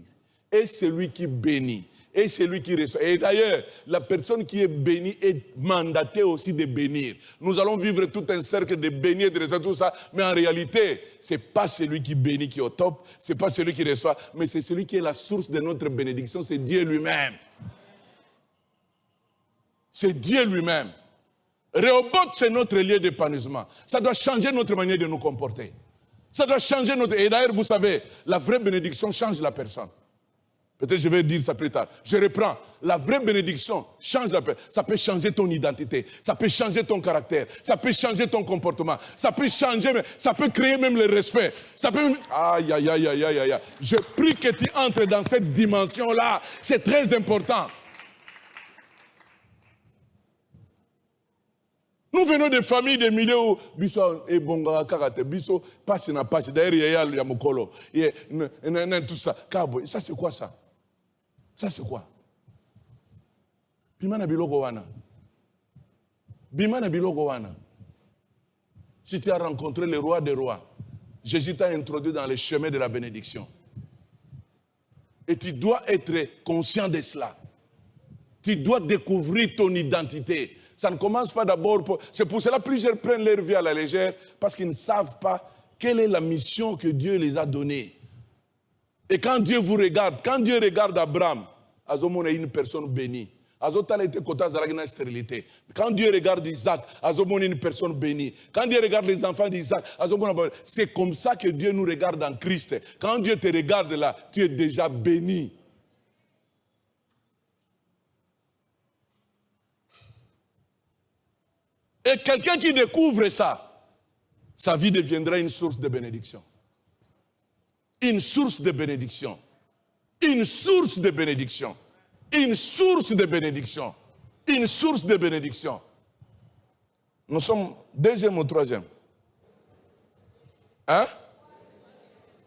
Et celui qui bénit, et celui qui reçoit. Et d'ailleurs, la personne qui est bénie est mandatée aussi de bénir. Nous allons vivre tout un cercle de bénir, de recevoir tout ça. Mais en réalité, ce n'est pas celui qui bénit qui est au top, ce n'est pas celui qui reçoit, mais c'est celui qui est la source de notre bénédiction, c'est Dieu lui-même. C'est Dieu lui-même. Rehoboth, c'est notre lieu d'épanouissement. Ça doit changer notre manière de nous comporter. Ça doit changer notre... Et d'ailleurs, vous savez, la vraie bénédiction change la personne. Peut-être je vais dire ça plus tard. Je reprends. La vraie bénédiction change la personne. Ça peut changer ton identité. Ça peut changer ton caractère. Ça peut changer ton comportement. Ça peut changer, ça peut créer même le respect. Ça peut même... Aïe, aïe, aïe, aïe, aïe, aïe. Je prie que tu entres dans cette dimension-là. C'est très important. Nous venons de familles, de milieux où biso et bonga karate, biso passe na passe. D'ailleurs, il y a mokolo, tout ça. Kabo, ça c'est quoi ça? Ça c'est quoi? Bimana biloko wana. Bimana biloko wana. Si tu as rencontré le roi des rois, Jésus t'a introduit dans les chemins de la bénédiction. Et tu dois être conscient de cela. Tu dois découvrir ton identité. Ça ne commence pas d'abord pour... C'est pour cela que plusieurs prennent leur vie à la légère, parce qu'ils ne savent pas quelle est la mission que Dieu les a donnée. Et quand Dieu vous regarde, quand Dieu regarde Abraham, Azomon est une personne bénie. Azotal était kota zaragina stérilité. Quand Dieu regarde Isaac, Azomon est une personne bénie. Quand Dieu regarde les enfants d'Isaac, c'est comme ça que Dieu nous regarde en Christ. Quand Dieu te regarde là, tu es déjà béni. Et quelqu'un qui découvre ça, sa vie deviendra une source de bénédiction. Une source de bénédiction. Une source de bénédiction. Une source de bénédiction. Une source de bénédiction. Nous sommes deuxième ou troisième? Hein?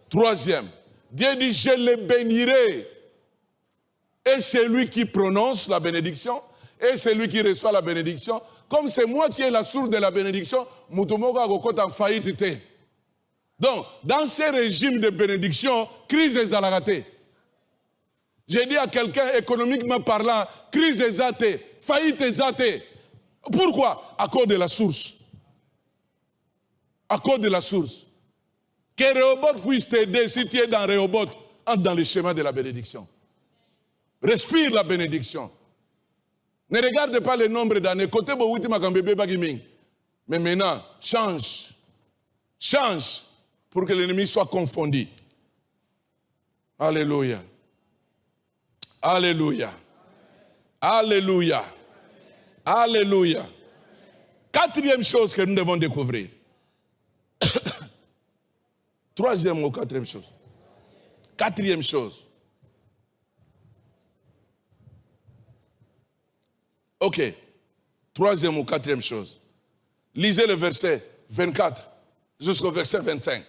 Troisième. Dieu dit, je les bénirai. Et c'est lui qui prononce la bénédiction. Et c'est lui qui reçoit la bénédiction. Comme c'est moi qui ai la source de la bénédiction, Mutomoko a en faillite. Donc, dans ces régimes de bénédiction, crise est raté. J'ai dit à quelqu'un, économiquement parlant, crise est ratée, faillite est ratée. Pourquoi? À cause de la source. À cause de la source. Que Rehoboth puisse t'aider, si tu es dans Rehoboth, entre dans le chemin de la bénédiction. Respire la bénédiction. Ne regarde pas le nombre d'années. Côté Bououti Makambébé Bagiming. Mais maintenant, change. Change pour que l'ennemi soit confondu. Alléluia. Alléluia. Alléluia. Alléluia. Quatrième chose que nous devons découvrir. Troisième ou quatrième chose. Quatrième chose. Ok. Troisième ou quatrième chose. Lisez le verset 24 jusqu'au verset 25.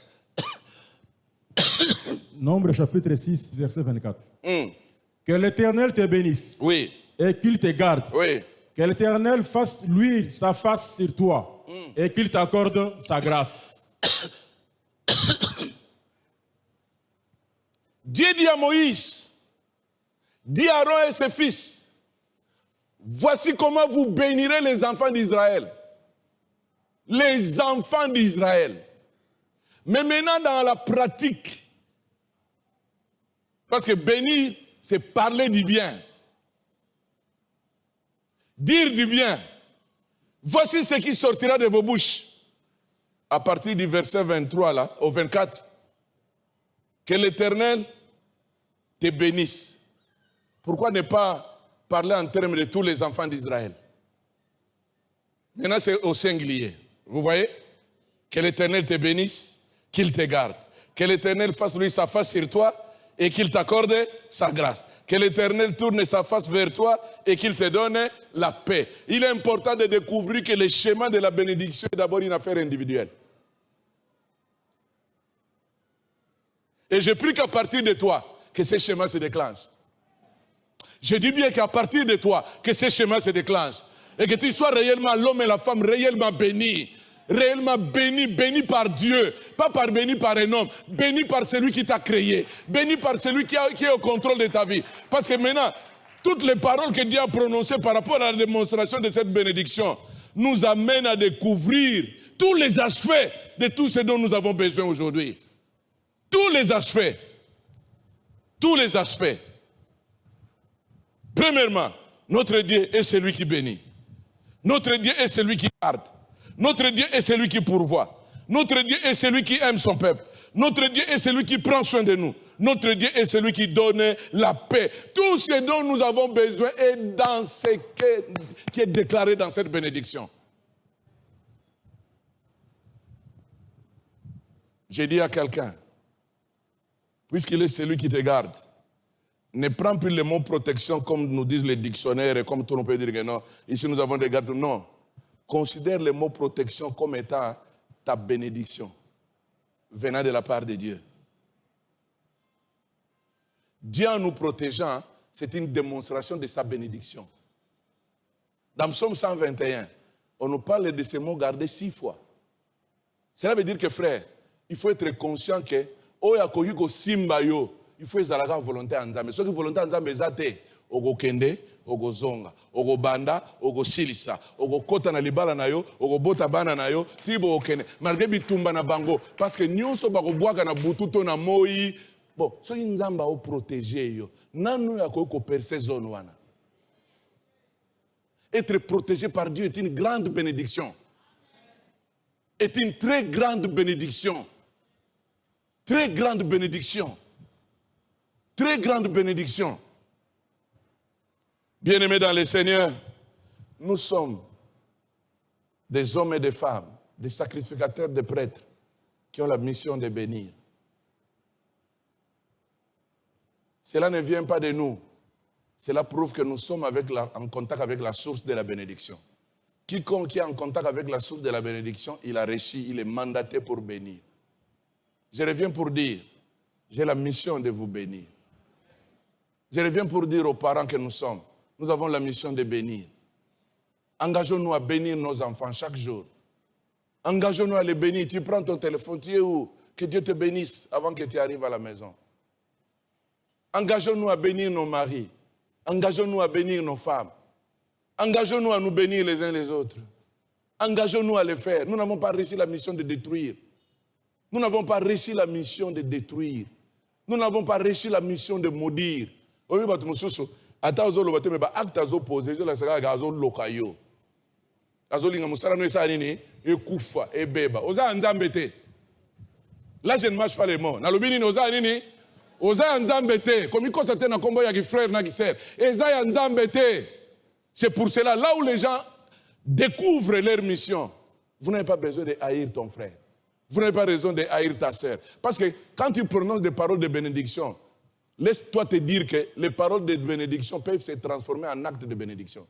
Nombre chapitre 6, verset 24. Que l'Éternel te bénisse. Oui. Et qu'il te garde. Oui. Que l'Éternel fasse lui sa face sur toi. Et qu'il t'accorde sa grâce. Dieu dit à Moïse, dit à Aaron et ses fils, voici comment vous bénirez les enfants d'Israël. Les enfants d'Israël. Mais maintenant dans la pratique, parce que bénir, c'est parler du bien. Dire du bien. Voici ce qui sortira de vos bouches. À partir du verset 23 là, au 24. Que l'Éternel te bénisse. Pourquoi ne pas parler en termes de tous les enfants d'Israël? Maintenant c'est au singulier. Vous voyez? Que l'Éternel te bénisse, qu'il te garde. Que l'Éternel fasse lui sa face sur toi et qu'il t'accorde sa grâce. Que l'Éternel tourne sa face vers toi et qu'il te donne la paix. Il est important de découvrir que le schéma de la bénédiction est d'abord une affaire individuelle. Et je prie qu'à partir de toi, que ce schéma se déclenche. Je dis bien qu'à partir de toi, que ce schéma se déclenche. Et que tu sois réellement l'homme et la femme réellement bénis. Réellement béni, béni par Dieu, pas béni par un homme, béni par celui qui t'a créé, béni par celui qui est au contrôle de ta vie. Parce que maintenant, toutes les paroles que Dieu a prononcées par rapport à la démonstration de cette bénédiction nous amènent à découvrir tous les aspects de tout ce dont nous avons besoin aujourd'hui. Tous les aspects. Tous les aspects. Premièrement, notre Dieu est celui qui bénit. Notre Dieu est celui qui garde. Notre Dieu est celui qui pourvoit. Notre Dieu est celui qui aime son peuple. Notre Dieu est celui qui prend soin de nous. Notre Dieu est celui qui donne la paix. Tout ce dont nous avons besoin est dans ce qui est déclaré dans cette bénédiction. J'ai dit à quelqu'un, puisqu'il est celui qui te garde, ne prends plus le mot protection comme nous disent les dictionnaires et comme tout le monde peut dire que non, ici nous avons des gardes. Non. Considère le mot protection comme étant ta bénédiction venant de la part de Dieu. Dieu en nous protégeant, c'est une démonstration de sa bénédiction. Dans Psaume 121, on nous parle de ce mot gardé 6 fois. Cela veut dire que frère, il faut être conscient que il faut ezalaka volonté ya Nzambe. Soki volonté ya Nzambe eza te, okokende, okozonga, okobanda, okosilisa, okokota na libala na yo, okobota bana na yo, tibo okende. Malgré bitumba na bango, parce que nyonso bakobwaka na butu to na moi. Bon, soki Nzambe o protéger yo, nanu ya ko percer zone wana. Être protégé par Dieu est une grande bénédiction. Est une très grande bénédiction. Très grande bénédiction. Très grande bénédiction. Bien-aimés dans le Seigneur, nous sommes des hommes et des femmes, des sacrificateurs, des prêtres qui ont la mission de bénir. Cela ne vient pas de nous. Cela prouve que nous sommes en contact avec la source de la bénédiction. Quiconque est en contact avec la source de la bénédiction, il a reçu, il est mandaté pour bénir. Je reviens pour dire, j'ai la mission de vous bénir. Je reviens pour dire aux parents que nous sommes, nous avons la mission de bénir. Engageons-nous à bénir nos enfants chaque jour. Engageons-nous à les bénir. Tu prends ton téléphone, tu es où? Que Dieu te bénisse avant que tu arrives à la maison. Engageons-nous à bénir nos maris. Engageons-nous à bénir nos femmes. Engageons-nous à nous bénir les uns les autres. Engageons-nous à le faire. Nous n'avons pas réussi la mission de détruire. Nous n'avons pas réussi la mission de détruire. Nous n'avons pas réussi la mission de maudire. Là, je ne marche pas les mots. C'est pour cela, là où les gens découvrent leur mission, vous n'avez pas besoin de haïr ton frère. Vous n'avez pas raison de haïr ta sœur. Parce que quand tu prononces des paroles de bénédiction, laisse-toi te dire que les paroles de bénédiction peuvent se transformer en actes de bénédiction.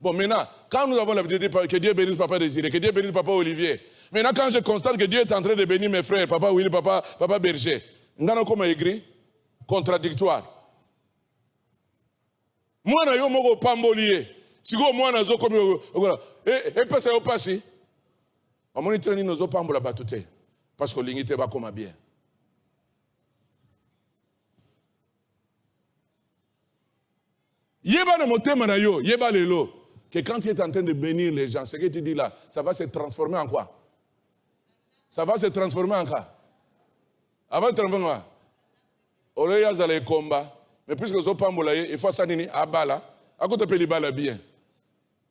Bon, maintenant, quand nous avons l'habitude de dire que Dieu bénisse Papa Désiré, que Dieu bénisse Papa Olivier, maintenant quand je constate que Dieu est en train de bénir mes frères, Papa Willy, Papa Berger, ngana comment écrit? Contradictoire. Moi, je suis pambolier. Si vous avez zo comme et parce que passé. On m'a dit que nous pambola batute parce que l'ingité va comme bien. Yeba na motema na yo, yeba lelo que quand tu es en train de bénir les gens, ce que tu dis là, ça va se transformer en quoi? Ça va se transformer en quoi? Avant de transformer en quoi? Ole ya zale combat. Mais puisque zo pambola il faut ça nini abala, akoto pe libala bien.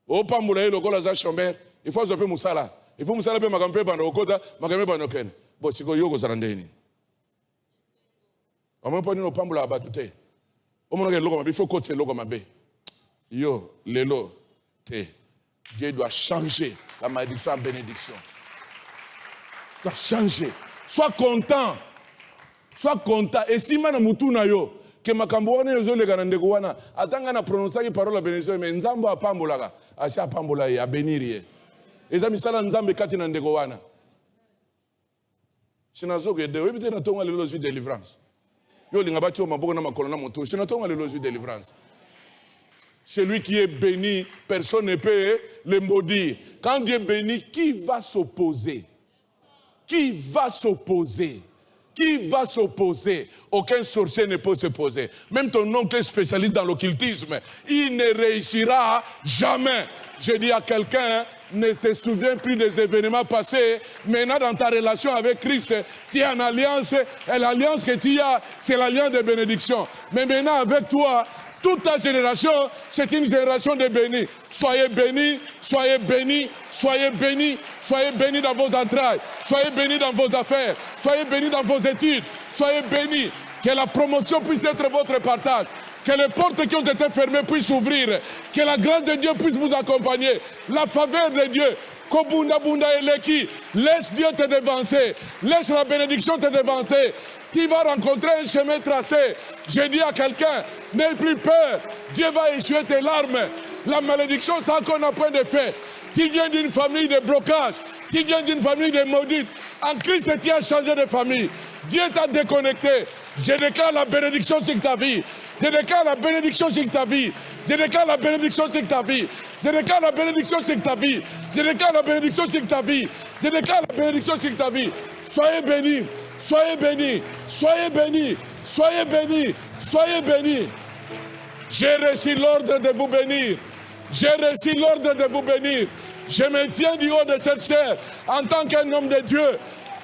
O pambola le gola za chomber, il faut zope musala. Il faut musala pe makampe bana okota, makampe bana okene. Bo siko yoko zarandeni. Amo pa ni no pambola abatute. O mono ke loko mabe, il faut coacher loko mabe. Yo, lelo te. Dieu doit changer la malédiction en bénédiction. Il doit changer. Sois content. Sois content. Et si mana mutuna yo que makambo wana yozo le kana ndeko wana atanga na prononcer ki parole bénédiction mais nzambo apambolaka asa apambola ye a bénir ye eza misala nzambe kati na ndeko wana sinazo ke de webite na tonga le lozi délivrance yo linga batio maboko na makolo na moto sinatonga le lozi délivrance. Celui qui est béni, personne ne peut le maudire. Quand Dieu bénit, qui va s'opposer? Qui va s'opposer? Qui va s'opposer? Aucun sorcier ne peut s'opposer. Même ton oncle est spécialiste dans l'occultisme. Il ne réussira jamais. Je dis à quelqu'un, ne te souviens plus des événements passés. Maintenant, dans ta relation avec Christ, tu as une alliance. Et l'alliance que tu as, c'est l'alliance de bénédiction. Mais maintenant, avec toi, Toute ta génération, c'est une génération de bénis. Soyez bénis, soyez bénis, soyez bénis, soyez bénis dans vos entrailles, soyez bénis dans vos affaires, soyez bénis dans vos études, soyez bénis. Que la promotion puisse être votre partage. Que les portes qui ont été fermées puissent s'ouvrir. Que la grâce de Dieu puisse vous accompagner. La faveur de Dieu. Kobunda bunda eleki. Laisse Dieu te dévancer. Laisse la bénédiction te dévancer. Tu vas rencontrer un chemin tracé. Je dis à quelqu'un, n'aie plus peur. Dieu va essuyer tes larmes. La malédiction, ça qu'on n'a point de fait. Tu viens d'une famille de blocage. Tu viens d'une famille de maudite. En Christ, tu as changé de famille. Dieu t'a déconnecté. Je déclare la bénédiction sur ta vie. Je déclare la bénédiction sur ta vie. Je déclare la bénédiction sur ta vie. Je déclare la bénédiction sur ta vie. Je déclare la bénédiction sur ta vie. Je déclare la bénédiction sur ta vie. Soyez bénis. Soyez bénis. Soyez bénis. Soyez bénis. Soyez bénis. J'ai reçu l'ordre de vous bénir. J'ai reçu l'ordre de vous bénir. Je me tiens du haut de cette chair en tant qu'un homme de Dieu,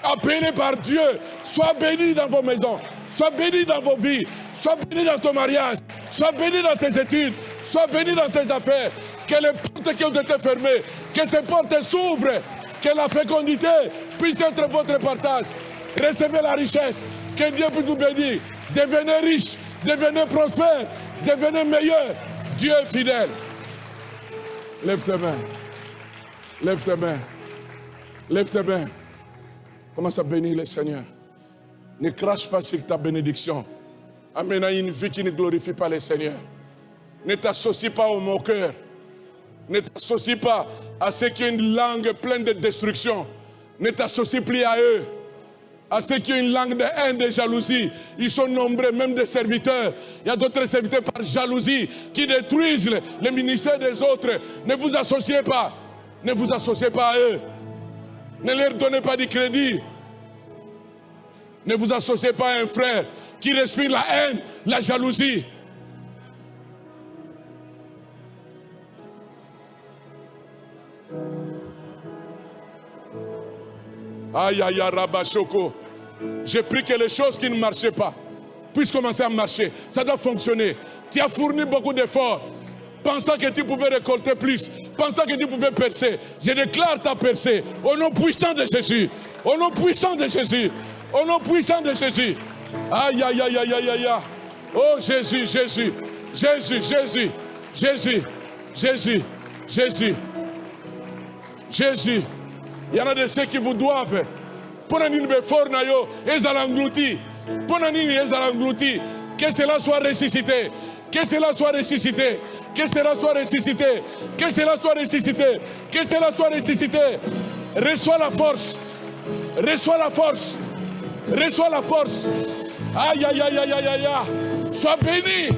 appelé par Dieu. Sois béni dans vos maisons. Sois béni dans vos vies. Sois béni dans ton mariage. Sois béni dans tes études. Sois béni dans tes affaires. Que les portes qui ont été fermées, que ces portes s'ouvrent. Que la fécondité puisse être votre partage. Recevez la richesse. Que Dieu puisse vous bénir. Devenez riche. Devenez prospère. Devenez meilleur. Dieu est fidèle. Lève tes mains. Lève tes mains. Lève tes mains. Commence à bénir le Seigneur. Ne crache pas sur ta bénédiction. Amène à une vie qui ne glorifie pas le Seigneur. Ne t'associe pas aux moqueurs. Ne t'associe pas à ceux qui ont une langue pleine de destruction. Ne t'associe plus à eux. À ceux qui ont une langue de haine, de jalousie. Ils sont nombreux, même des serviteurs. Il y a d'autres serviteurs par jalousie qui détruisent le ministère des autres. Ne vous associez pas. Ne vous associez pas à eux. Ne leur donnez pas du crédit. Ne vous associez pas à un frère qui respire la haine, la jalousie. Aïe, aïe, aïe, Rabachoko. J'ai pris que les choses qui ne marchaient pas puissent commencer à marcher. Ça doit fonctionner. Tu as fourni beaucoup d'efforts, pensant que tu pouvais récolter plus, pensant que tu pouvais percer. Je déclare ta percée au nom puissant de Jésus. Au nom puissant de Jésus. Au nom puissant de Jésus. Aïe, aïe, aïe, aïe, aïe, aïe. Oh Jésus, Jésus, Jésus, Jésus, Jésus, Jésus, Jésus, Jésus. Il y en a de ceux qui vous doivent. Pendant une before nayo, ils allent engloutir. Pendant une ils allent engloutir. Que cela soit ressuscité. Que cela soit ressuscité. Que cela soit ressuscité. Que cela soit ressuscité. Que cela soit ressuscité. Reçois la force. Reçois la force. Reçois la force. Aïe, aïe, aïe, aïe, aïe, aïe. Sois béni.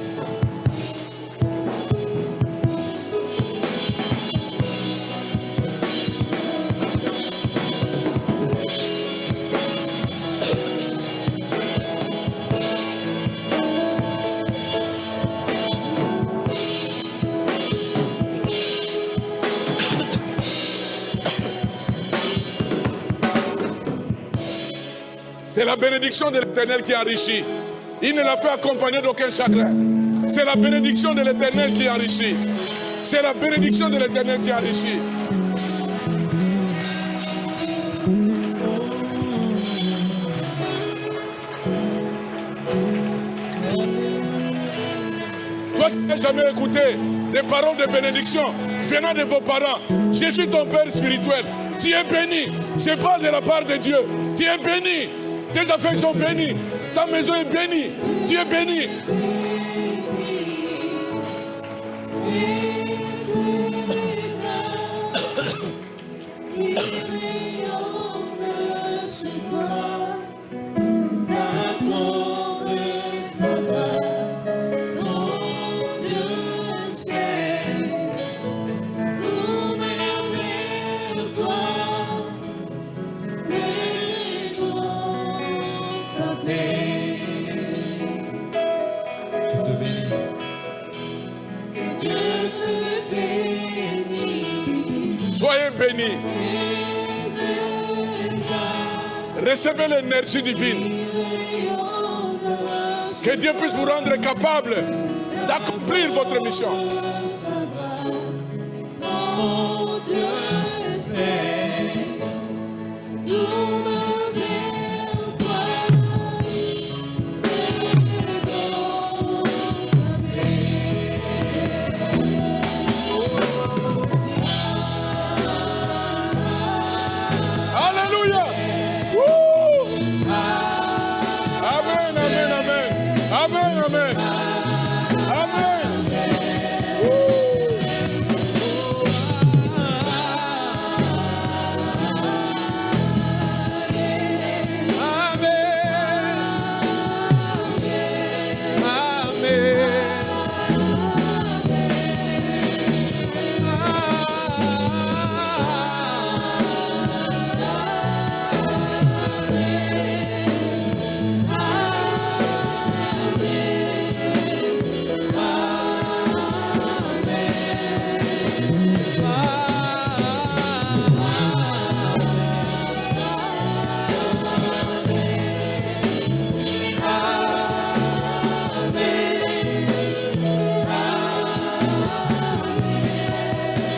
C'est la bénédiction de l'Éternel qui enrichit. Il ne l'a fait accompagner d'aucun chagrin. C'est la bénédiction de l'Éternel qui enrichit. C'est la bénédiction de l'Éternel qui enrichit. Toi qui n'as jamais écouté des paroles de bénédiction venant de vos parents, je suis ton Père spirituel. Tu es béni. Je parle de la part de Dieu. Tu es béni. Tes affaires sont bénies. Ta maison est bénie. Tu es béni. Soyez bénis. Recevez l'énergie divine. Que Dieu puisse vous rendre capable d'accomplir votre mission. Mon Dieu sait, tout me Alléluia. Woo. Amen, amen, amen. Amen, amen. Amen.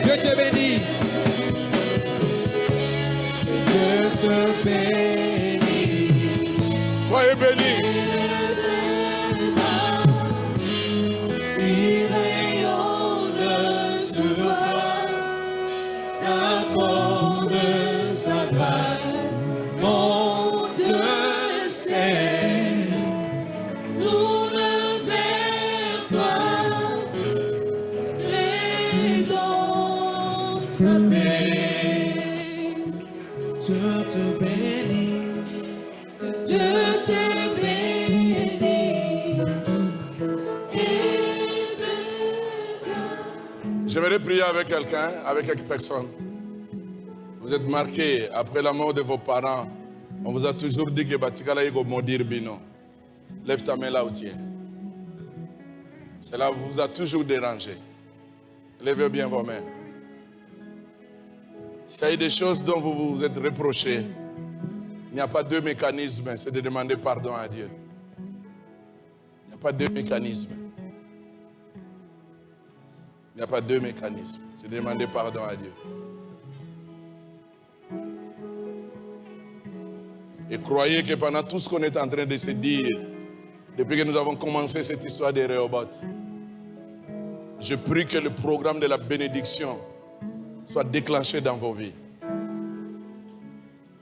Dieu te bénit. Dieu te bénit. Soyez bénis. Il rayonne sur toi, l'amour de sa gloire. Mon Dieu sait, tourne vers toi et donne sa paix. Dieu te bénit. Dieu te bénit. J'aimerais prier avec quelqu'un, avec quelques personnes. Vous êtes marqués après la mort de vos parents. On vous a toujours dit que Batikala Yego Modir Bino. Lève ta main là où tu es. Cela vous a toujours dérangé. Levez bien vos mains. S'il y a des choses dont vous vous êtes reprochés, il n'y a pas deux mécanismes, c'est de demander pardon à Dieu. Il n'y a pas deux mécanismes. Il n'y a pas deux mécanismes. C'est de demander pardon à Dieu. Et croyez que pendant tout ce qu'on est en train de se dire, depuis que nous avons commencé cette histoire de Rehoboth, je prie que le programme de la bénédiction soit déclenché dans vos vies.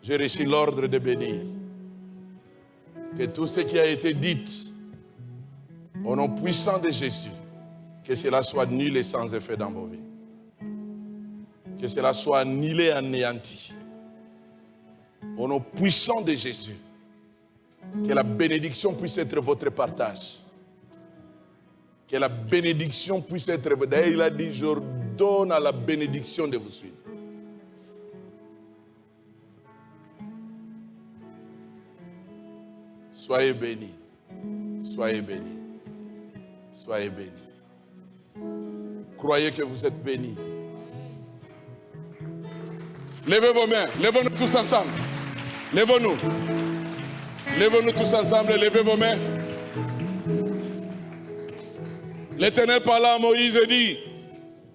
J'ai reçu l'ordre de bénir. Que tout ce qui a été dit au nom puissant de Jésus, que cela soit nul et sans effet dans vos vies. Que cela soit annulé et anéanti. Au nom puissant de Jésus, que la bénédiction puisse être votre partage. Que la bénédiction puisse être... D'ailleurs, il a dit, j'ordonne à la bénédiction de vous suivre. Soyez bénis. Soyez bénis. Soyez bénis. Croyez que vous êtes bénis. Levez vos mains. Levons-nous tous ensemble. Levons-nous. Levons-nous tous ensemble. Levez vos mains. L'Éternel parla à Moïse et dit,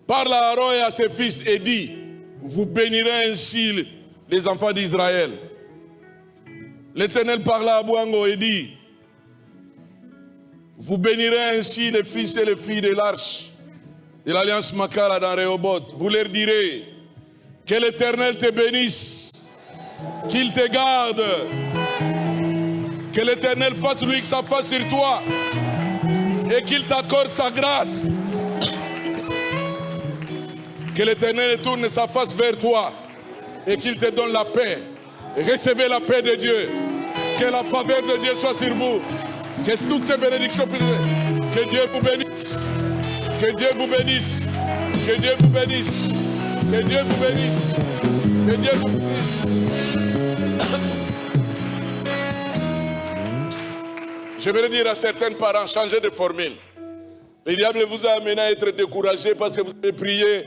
parle à Aaron et à ses fils et dit, vous bénirez ainsi les enfants d'Israël. L'Éternel parla à Boango et dit, vous bénirez ainsi les fils et les filles de l'arche de l'alliance Makala dans Rehoboth. Vous leur direz, que l'Éternel te bénisse, qu'il te garde, que l'Éternel fasse lui sa face sur toi et qu'il t'accorde sa grâce. Que l'Éternel tourne sa face vers toi et qu'il te donne la paix. Recevez la paix de Dieu. Que la faveur de Dieu soit sur vous. Que toutes ces bénédictions puissent... Que Dieu vous bénisse. Que Dieu vous bénisse. Que Dieu vous bénisse. Que Dieu vous bénisse. Que Dieu vous bénisse. Je vais dire à certains parents, changez de formule. Le diable vous a amené à être découragé parce que vous avez prié.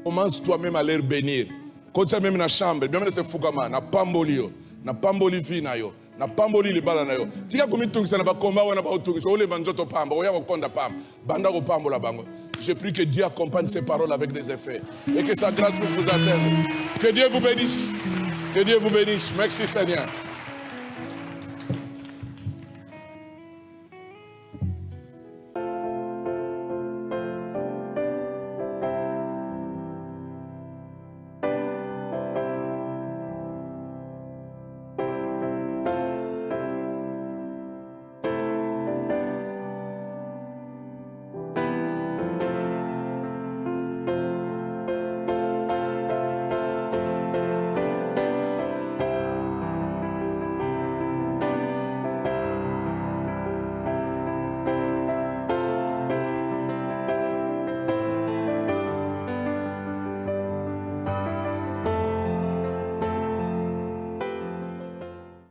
Commence toi-même à leur bénir. Quand tu es même dans la chambre, bien même se fukama, na pambolio, na pamboli vinayo, Na pamboli le bala na yo. Tika komi tungisa na ba combat wana ba tungisa ole banjoto pamba oya ko konda pamba. Banda ko pambola bango. Je prie que Dieu accompagne ces paroles avec des effets et que sa grâce vous atteindre. Que Dieu vous bénisse. Que Dieu vous bénisse. Merci Seigneur.